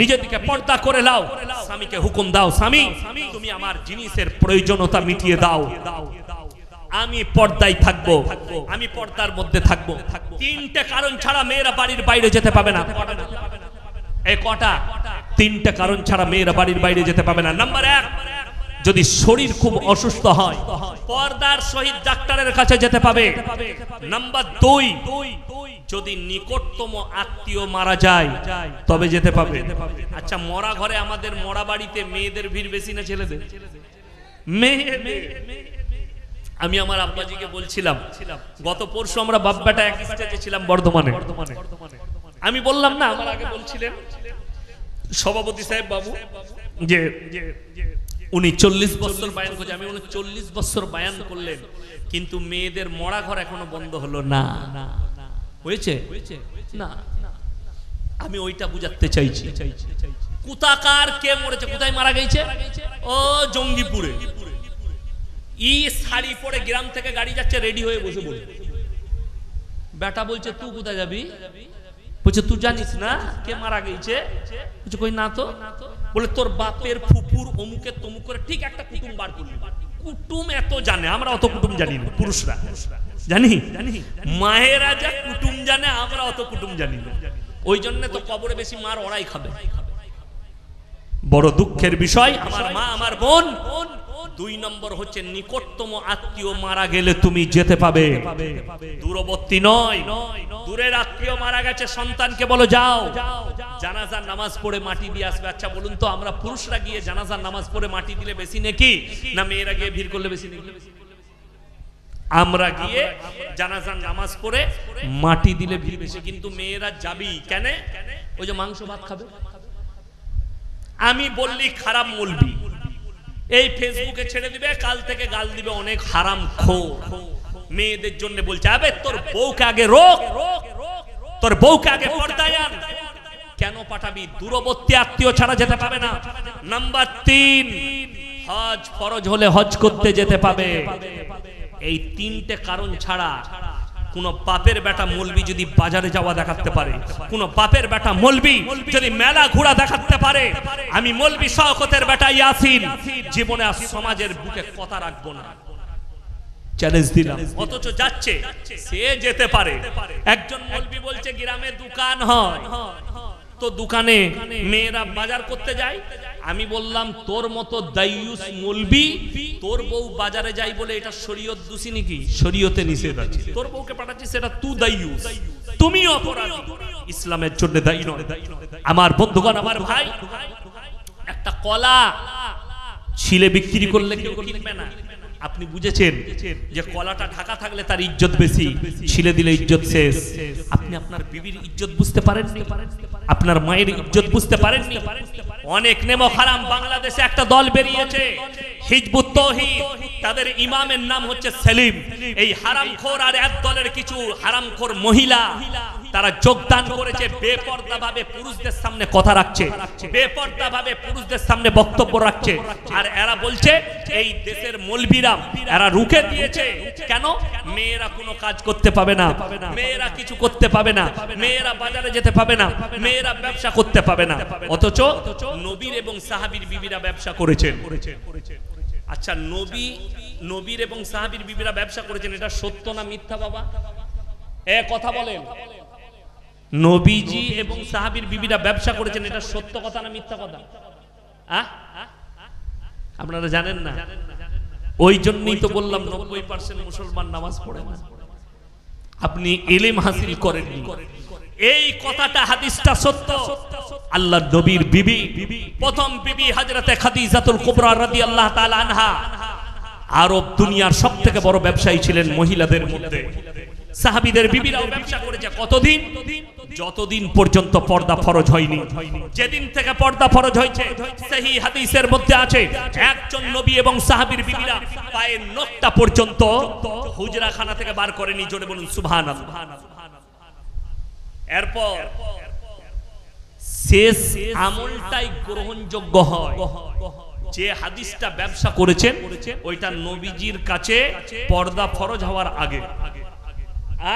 নিজের দিকে পর্দা করে নাও। স্বামীকে হুকুম দাও, স্বামী তুমি আমার জিনিসের প্রয়োজনীয়তা মিটিয়ে দাও, আমি পর্দায় থাকবো, আমি পর্দার মধ্যে থাকবো। 3টে কারণ ছাড়া মেয়েরা বাড়ির বাইরে যেতে পাবে না। এই কটা? 3টে কারণ ছাড়া মেয়েরা বাড়ির বাইরে যেতে পাবে না। নাম্বার 1, যদি শরীর খুব অসুস্থ হয়, পর্দার সহিত ডাক্তারের কাছে যেতে পাবে। নাম্বার 2, যদি নিকটতম আত্মীয় মারা যায় তবে যেতে পাবে। আচ্ছা, মরা ঘরে, আমাদের মরা বাড়িতে মেয়েদের ভিড় বেশি না ছেলেদের? মেয়েদের। আমি আমার আব্বাজিকে বলছিলাম, গত পরশু আমরা বাপ বেটা এক স্টেজে ছিলাম বর্ধমানে। আমি বললাম না, আমার আগে বলছিলেন সভাপতি সাহেব বাবু যে উনি 40 বছর বায়ান করছে। আমি 40 বছর বায়ান করলেন, কিন্তু মেয়েদের মরা ঘর এখনো বন্ধ হলো না। হয়েছে না? আমি ওইটা বুঝাতে চাইছি। কোথাকার কে মরেছে, কোথায় মারা গেছে? ও জঙ্গিপুরে। ই শাড়ি পরে গ্রাম থেকে গাড়ি যাচ্ছে, রেডি হয়ে বসে বলে, বেটা বলছে তুই কোথায় যাবি? বলছে তুই জানিস না কে মারা গেছে? বলছে কই না তো। বলে তোর বাপের ফুপুর অমুকে তমুক করে ঠিক একটা কুটুম বার করলি। কুটুম এত জানে, আমরা অত কুটুম জানি না। পুরুষরা জানি, মায়েরা যা কুটুম জানে, আমরা অত কুটুম জানি না। ওই জন্য তো কবরে বেশি মার ওরাই খাবে। বড় দুঃখের বিষয়, আমার মা আমার বোন। 2 নম্বর হচ্ছে নিকটতম আত্মীয় মারা গেলে তুমি যেতে পাবে, দূরবর্তী নয়। দূরের আত্মীয় মারা গেছে, সন্তানকে বলো যাও জানাজার নামাজ পড়ে মাটি দিয়ে আসবে। আচ্ছা বলুন তো, আমরা পুরুষরা গিয়ে জানাজার নামাজ পড়ে মাটি দিলে বেশি নাকি না মেয়েরা গিয়ে ভিড় করলে বেশি নাকি? আমরা গিয়ে জানাজার নামাজ পড়ে মাটি দিলে ভিড় বেশি, কিন্তু মেয়েরা যাবি কেন? ওই যে মাংস ভাত খাবে। আমি বললি খারাপ মৌলবি, এই ফেসবুকে ছেড়ে দিবে, কাল থেকে গাল দিবে অনেক হারামখোর। মেয়েদের জন্য বলছে, আবে তোর বউকে আগে রোক, তোর বউকে আগে পর্দায় আন। কেন পাঠাবি? দূরবর্তী আত্মীয় ছাড়া যেতে পাবে না। নাম্বার 3, হজ ফরজ হলে হজ করতে যেতে পাবে। এই 3টে কারণ ছাড়া কোন বাপের বেটা মৌলবি যদি বাজারে যাওয়া দেখাতে পারে, কোন বাপের বেটা মৌলবি যদি মেলা ঘোরা দেখাতে পারে, আমি মৌলবি শওকতের বেটা ইয়াসিন জীবনে আর সমাজের বুকে কথা রাখবো না, চ্যালেঞ্জ দিলাম। অথচ যাচ্ছে, সে যেতে পারে। একজন মৌলবি বলছে গ্রামে দোকান হয়, তো দোকানে মেয়েরা বাজার করতে যায়। আমি বললাম, তোর মতো দাইয়ুস মৌলবি তোর বউ বাজারে যাই বলে এটা শরীয়ত দোষী নাকি? শরীয়তে নিষেধ আছে। তোর বউকে পাঠাচ্ছিস, সেটা তুই দাইয়ুস, তুমি অপরাধী, ইসলামের জন্য দায়ী নয়। আমার বন্ধুগণ, আমার ভাই, একটা কলা ছিলে বিক্রি করলে কেউ কিনবে না। আপনি বুঝেছেন যে কলাটা ঢাকা থাকলে তার ইজ্জত বেশি, ছিলে দিলে ইজ্জত শেষ। আপনি আপনার বিবির ইজ্জত বুঝতে পারেননি, আপনার মায়ের ইজ্জত বুঝতে পারেননি। অনেক নেমো হারাম বাংলাদেশে একটা দল বেরিয়েছে, হিজবুত তাওহীদ, তাদের ইমামের নাম হচ্ছে সেলিম। এই হারামখোর আর এক দলের কিছু হারামখোর মহিলা তারা যোগদান করেছে, বেপরদাভাবে পুরুষদের সামনে কথা রাখছে, বেপরদাভাবে পুরুষদের সামনে বক্তব্য রাখছে। আর এরা বলছে এই দেশের মৌলবীরা এরা রুখে দিয়েছে। কেন? মেয়েরা কোনো কাজ করতে পাবে না, মেয়েরা কিছু করতে পাবে না, মেয়েরা বাজারে যেতে পাবে না, মেয়েরা ব্যবসা করতে পাবে না। অথচ নবীর এবং সাহাবীর বিবিরা ব্যবসা করেছেন। আচ্ছা, নবীর এবং সাহাবীর বিবিরা ব্যবসা করেছেন, এটা সত্য না মিথ্যা বাবা? কথা বলেন। নবীজি এবং সাহাবীর বিবিরা ব্যবসা করেছেন, এটা সত্য কথা না মিথ্যা কথা? আপনারা জানেন না? ওই জন্যই তো বললাম 90% মুসলমান নামাজ পড়ে না। আপনি ইলম হাসিল করেননি। এই কথাটা, হাদিসটা সত্য। আল্লাহর নবীর বিবি, প্রথম বিবি হযরতে খাদিজাতুল কুবরা রাদিয়াল্লাহু তাআলা আনহা, আরব দুনিয়ার সবথেকে বড় ব্যবসায়ী ছিলেন মহিলাদের মধ্যে। সাহাবীদের বিবিরাও ব্যবসা করেছে। কতদিন? যতদিন পর্যন্ত পর্দা ফরজ হয়নি। যেদিন থেকে পর্দা ফরজ হয়েছে, সহিহ হাদিসের মধ্যে আছে, একজন নবী এবং সাহাবীর বিবিরা পায়ের নখটা পর্যন্ত হুজরাখানা থেকে বার করেনি। জোরে বলুন সুবহানাল্লাহ। এরপর শেষ আমলটাই গ্রহণযোগ্য হয়। যে হাদিসটা ব্যবসা করেছেন ওইটা নবীজির কাছে পর্দা ফরজ হওয়ার আগে,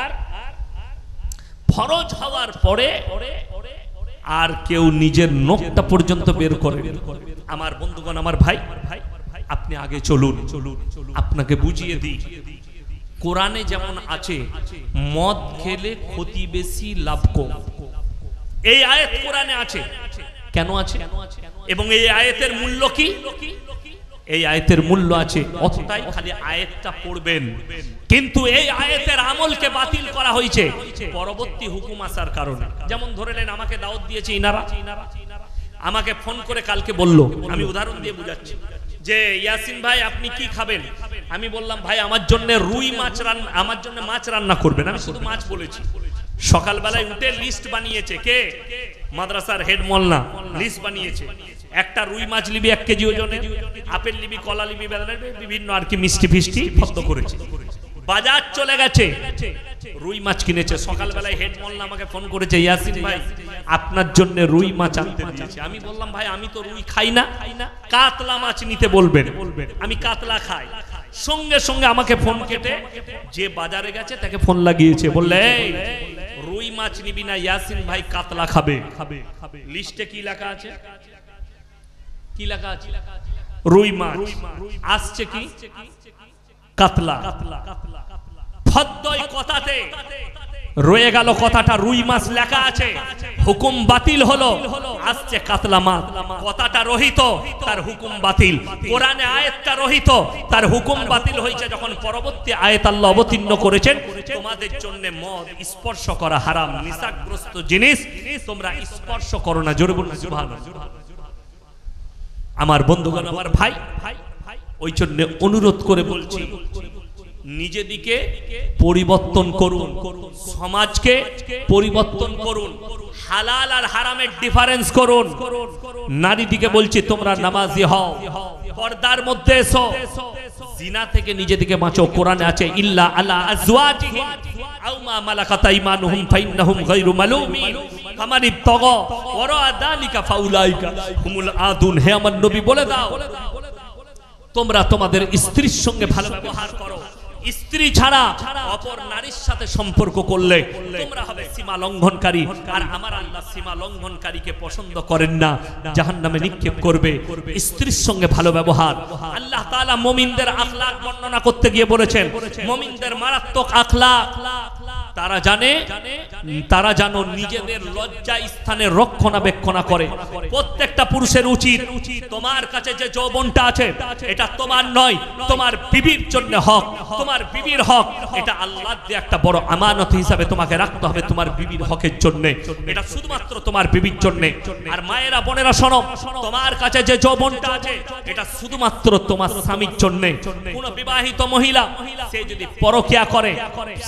আর ফরজ হওয়ার পরে আর কেউ নিজের নখটা পর্যন্ত বের করে। আমার বন্ধুগণ, আমার ভাই, আপনি আগে চলুন, আপনাকে বুঝিয়ে দিই। কোরআনে যেমন আছে মদ খেলে ক্ষতি বেশি লাভ কম, এই আয়াত কোরআনে আছে। কেন আছে? এবং এই আয়াতের মূল্য কি? এই আয়াতের মূল্য আছে অতটাই, খালি আয়াতটা পড়বেন। কিন্তু এই আয়াতের আমলকে বাতিল করা হয়েছে পরবর্তী হুকুম আসার কারণে। যেমন ধরে নেন, আমাকে দাওয়াত দিয়েছে ইনারা, আমাকে ফোন করে কালকে বলল, আমি উদাহরণ দিয়ে বুঝাচ্ছি, যে ইয়াসিন ভাই আপনি কি খাবেন? আমি বললাম ভাই আমার জন্য রুই মাছ রান্না, আমার জন্য মাছ রান্না করবেন। আমি শুধু মাছ বলেছি। সকালবেলায় উঠে লিস্ট বানিয়েছে কে? মাদ্রাসার হেড মোল্লা লিস্ট বানিয়েছে। একটা রুই মাছ নিবি 1 কেজি ওজনে, আপেল নিবি, কলা নিবি, বিভিন্ন আর কি মিষ্টি ফিষ্টি ফদ্দ করেছে। বাজার চলে গেছে, রুই মাছ কিনেছে। সকালবেলায় হেড মোল্লা আমাকে ফোন করেছে, ইয়াসিন ভাই আপনার জন্য রুই মাছ আনতে দিয়েছে। আমি বললাম ভাই আমি তো রুই খাই না, কাতলা মাছ নিতে বলবেন। আমি কাতলা খাই। সঙ্গে সঙ্গে আমাকে ফোন কেটে যে বাজারে গেছে তাকে ফোন লাগিয়েছে, বললে রুই মাছ নিবি না, ইয়াসিন ভাই কাতলা খাবে। লিস্টে কি লেখা আছে? কি লেখা আছে? রুই মাছ। আসছে কি? কাতলা। ফদ্দই কথাতে রয়ে গেল কথাটা রুই মাছ লেখা আছে, হুকুম বাতিল হলো। আসছে কাতলা মাছ, কথাটা রহিত, তার হুকুম বাতিল। কোরআনে আয়াতটা রহিত, তার হুকুম বাতিল হয়েছে। যখন পরবর্তী আয়াত আল্লাহ অবতীর্ণ করেছেন, তোমাদের জন্য মদ স্পর্শ করা হারাম, নিশাগ্রস্ত জিনিস তোমরা স্পর্শ করো না। জোরে বলুন সুবহানাল্লাহ। আমার বন্ধুগণ, আমার ভাই, ওই জন্য অনুরোধ করে বলছি, নিজেদিকে পরিবর্তন করুন, সমাজকে পরিবর্তন করুন, হালাল আর হারামের ডিফারেন্স করুন। নারীদিকে বলছি তোমরা নামাজি হও, পর্দার মধ্যে এসো, জিনা থেকে নিজেদিকে বাঁচো। কোরআনে আছে ইল্লা আলা আজওয়াজিহিম আও মা মালাকাত আইমানুহুম ফাইন্নাহুম গায়রু মালুমিন ফামান ইবতাগা ওয়ারা যালিকা ফাউলাইকা হুমুল আদুন। হে আমার নবী বলে দাও তোমরা তোমাদের স্ত্রীর সঙ্গে ভালো ব্যবহার করো, স্ত্রী ছাড়া অপর নারীর সাথে সম্পর্ক করলে তোমরা হবে সীমা লঙ্ঘনকারী। আর আমার আল্লাহ সীমা লঙ্ঘনকারীকে পছন্দ করেন না, জাহান্নামে নিক্ষেপ করবে। স্ত্রীর সঙ্গে ভালো ব্যবহার। আল্লাহ তাআলা মুমিনদের আখলাক বর্ণনা করতে গিয়ে বলেছেন মুমিনদের মারাত্মক আখলাক তারা জানো নিজেদের লজ্জা স্থানে রক্ষণাবেক্ষণা করে। প্রত্যেকটা পুরুষের উচিত তোমার কাছে যে যৌবনটা আছে এটা তোমার নয়, তোমার বিবির জন্য হক, তোমার বিবির হক। এটা আল্লাহ দিয়ে একটা বড় আমানত হিসাবে তোমাকে রাখতে হবে তোমার বিবির হকের জন্য। এটা শুধুমাত্র তোমার বিবির জন্য। আর মায়েরা বোনেরা শোনো, তোমার কাছে যে যৌবনটা আছে এটা শুধুমাত্র তোমার স্বামীর জন্য। কোন বিবাহিত মহিলা সে যদি পরকিয়া করে,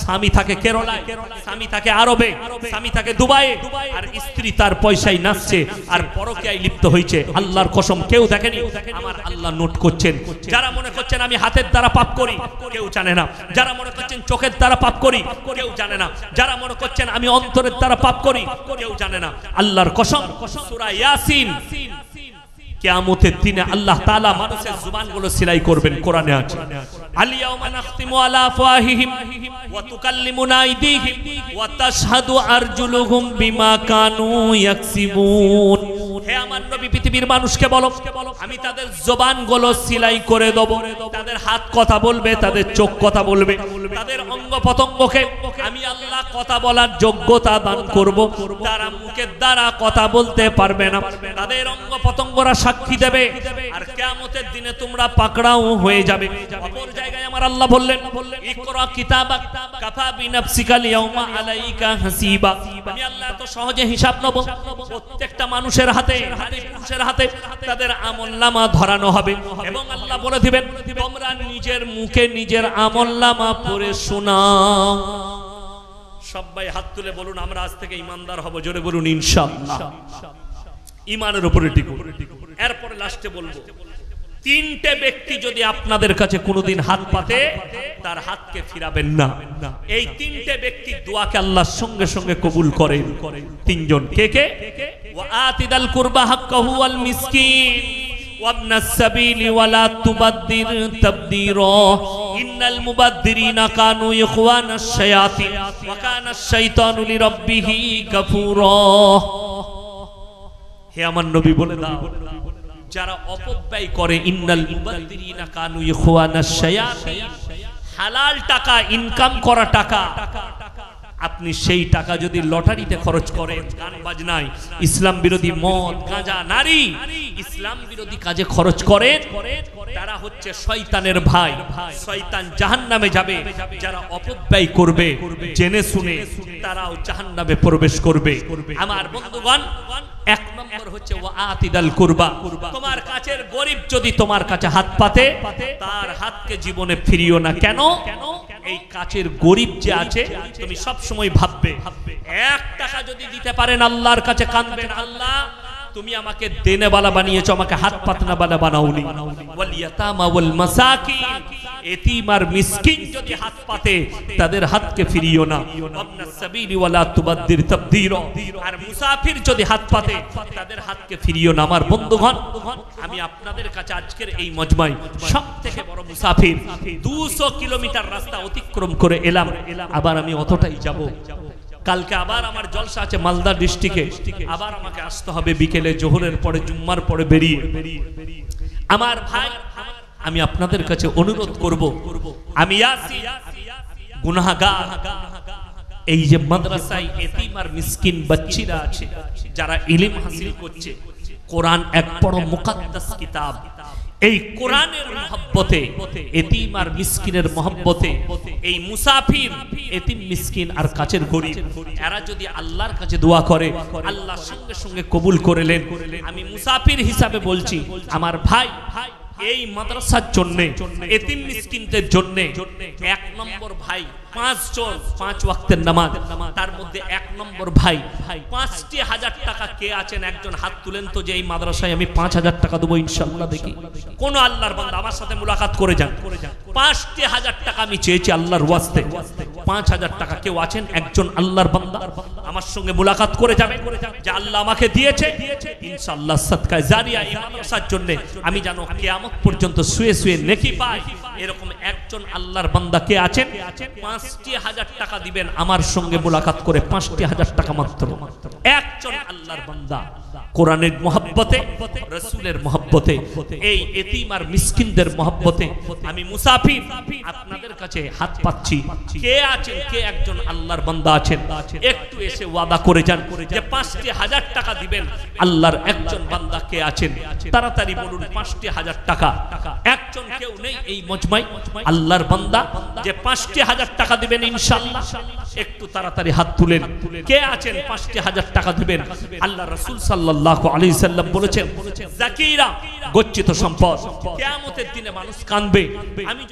স্বামী থাকে কেরলায়, স্বামী থাকে আরবে, স্বামী থাকে দুবাইয়ে, আর স্ত্রী তার পয়সায় নাচছে আর পরকীয়ায় লিপ্ত হয়েছে, আল্লাহর কসম কেউ দেখেনি, আমার আল্লাহ নোট করছেন। যারা মনে করছেন আমি হাতের দ্বারা পাপ করি, কেউ জানে না। যারা মনে করছেন চোখের দ্বারা পাপ করি, কেউ জানে না। যারা মনে করছেন আমি অন্তরের দ্বারা পাপ করি, কেউ জানে না। আল্লাহর কসম সূরা ইয়াসিন, কিয়ামতের দিনে আল্লাহ তাআলা মানুষের জুবানগুলো সিলাই করবেন। কোরআনে আছে আল ইয়াউমা নাখতিমু আলা আফওয়াহিহিম ওয়া তুকাল্লিমুনা আইদিহিম ওয়া তাশহাদু আরজুলুহুম বিমা কানু ইয়াকসিবুন। হে আমার নবী পৃথিবীর মানুষকে বলো আমি তাদের জবানগুলো সিলাই করে দেব। তাদের হাত কথা বলবে, তাদের চোখ কথা বলবে, তাদের অঙ্গ প্রত্যঙ্গকে আমি আল্লাহ কথা বলার যোগ্যতা দান করব। তারা মুখের দ্বারা কথা বলতে পারবে না, তাদের অঙ্গ প্রত্যঙ্গরা সাক্ষী দেবে। আর কিয়ামতের দিনে তোমরা পাকড়াও হয়ে যাবে। অপর জায়গায় আমার আল্লাহ বললেন ইকরা কিতাবাক কাফা বিনাফসিকা লিয়াউমা আলাইকা হাসিবা। আমি আল্লাহ তো সহজে হিসাব নেব। প্রত্যেকটা মানুষের হাতে, পুরুষের হাতে তাদের আমলনামা ধরানো হবে এবং আল্লাহ বলে দিবেন তোমরা নিজের মুখে নিজের আমলনামা পড়ে শোনাও। সবাই হাত তুলে বলুন আমরা আজ থেকে ইমানদার হব। জোরে বলুন ইনশাআল্লাহ। ইমানের উপরে টিকুন। এরপরে লাস্টে বলবো তিনটে ব্যক্তি যদি আপনাদের কাছে কোনোদিন হাত পাতে তার হাতকে ফিরাবেন না। এই তিনটে ব্যক্তি দোয়াকে আল্লাহর সঙ্গে সঙ্গে কবুল করেন। তিনজন কে কে? ওয়া আতিদাল কুরবা হাক্কাহু ওয়াল মিসকিন ওয়াবনাস সাবিলি ওয়ালা তুবাদ্দির তাবদীরা ইন্নাল মুবাদ্দিরিনা কানু ইখওয়ানাশ শায়াতিন ওয়া কানাশ শাইতানু লিরাব্বিহি কাফুরা। হে আমার নবী বলে দাও যারা অপব্যয় করে ইন্নাল মুবাদ্দিরিনা কানু ইখওয়ানাশ শায়াতিন, হালাল টাকা ইনকাম করা টাকা আপনি সেই টাকা যদি লটারিতে খরচ করেন, গান বাজনায়, ইসলাম বিরোধী মদ গাঁজা নারী ইসলাম বিরোধী কাজে খরচ করেন, তারা হচ্ছে শয়তানের ভাই। শয়তান জাহান্নামে যাবে। যারা অপব্যয় করবে জেনে শুনে তারাও জাহান্নামে প্রবেশ করবে। আমার বন্ধুগণ, এক নম্বর হচ্ছে ওয়া আতিদাল কুরবা। তোমার কাছের গরিব যদি তোমার কাছে হাত পাতে তার হাতকে জীবনে ফিরিও না। কেন? এই কাছের গরিব যে আছে তুমি সব সময় ভাববে 1 টাকা যদি দিতে পারেন আল্লাহর কাছে কাঁদবেন, আল্লাহ তুমি আমাকে দেনেওয়ালা বানিয়েছো, আমাকে হাত পাতনাওয়ালা বানাওনি। ওয়াল ইয়াতামা ওয়াল মাসাকিন, এতিম আর মিসকিন যদি হাত পাতে তাদের হাতকে ফিরিও না। ওয়াবনাস সাবিলি ওয়ালা তুবাদ্দির তাবদীরা, আর মুসাফির যদি হাত পাতে তাদের হাতকে ফিরিও না। আমার বন্ধুগণ, আমি আপনাদের কাছে আজকের এই মজমায় সবথেকে বড় মুসাফির। 200 কিলোমিটার রাস্তা অতিক্রম করে এলাম, আবার আমি অতটাই যাব। কালকে আবার আমার জলসা আছে মালদা ডিস্ট্রিক্টে, আবার আমাকে আসতে হবে বিকেলে জোহরের পরে জুম্মার পরে বেরিয়ে। আমার ভাই, আমি আপনাদের কাছে অনুরোধ করব, আমি আসি গুনাহগার। এই যে মাদ্রাসায় এতিম আর মিসকিন বাচ্চারা আছে যারা ইলম হাসিল করছে, কোরআন এক বড় মুকদ্দাস কিতাব। এই কোরআনের মহব্বতে, এতিম আর মিসকিনের মহব্বতে এই মুসাফির, এতিম মিসকিন আর কাছের গরিব এরা যদি আল্লাহর কাছে দোয়া করে আল্লাহ সঙ্গে সঙ্গে কবুল করলেন। আমি মুসাফির হিসাবে বলছি, আমার ভাই এই মাদ্রাসার জন্য এতিম মিসকিনদের জন্য এক নম্বর ভাই 5 জন 5 ওয়াক্তের নামাজ, তার মধ্যে এক নম্বর ভাই 5,000 টাকা কে আছেন একজন হাত তুলেন তো যে এই মাদ্রাসায় আমি 5,000 টাকা দেবো ইনশাআল্লাহ। দেখি কোন আল্লাহর বান্দা আমার সাথে মুলাকাত করে যান। 5,000 টাকা আমি চেয়েছি আল্লাহর ওয়াস্তে। 5,000 টাকা কেউ আছেন একজন আল্লাহর বান্দা আমার সঙ্গে মুলাকাত করে যাবেন যে আল্লাহ আমাকে দিয়েছে ইনশাআল্লাহ সাদকায়ে জারিয়া এই মাদ্রাসার জন্য আমি জানো কিয়ামত পর্যন্ত শুয়ে শুয়ে নেকি পাই। এরকম একজন আল্লাহর বান্দা কে আছেন 5,000 টাকা দিবেন আমার সঙ্গে মুলাকাত করে 5,000 টাকা মাত্র। একজন আল্লাহর বান্দা কোরআনের মহব্বতে রাসূলের মহব্বতে এই এতিম আর মিসকিনদের মহব্বতে আমি মুসাফির আপনাদের কাছে হাত পাচ্ছি। কে আছেন কে একজন আল্লাহর বান্দা আছেন একটু এসে ওয়াদা করে যান যে 5,000 টাকা দিবেন। আল্লাহর একজন বান্দা কে আছেন তাড়াতাড়ি বলুন 5,000 টাকা। একজন কেউ নেই এই মজমায় আল্লাহর বান্দা যে 5,000 টাকা দিবেন ইনশাআল্লাহ? একটু তাড়াতাড়ি হাত তুলেন। কে আছেন 5,000 টাকা দিবেন? আল্লাহ রাসূল সাল্লাল্লাহু আলাইহি সাল্লাম বলেছেন জাকিরা গচ্ছিত সম্পদ, কিয়ামতের দিনে মানুষ কাঁদবে। আমি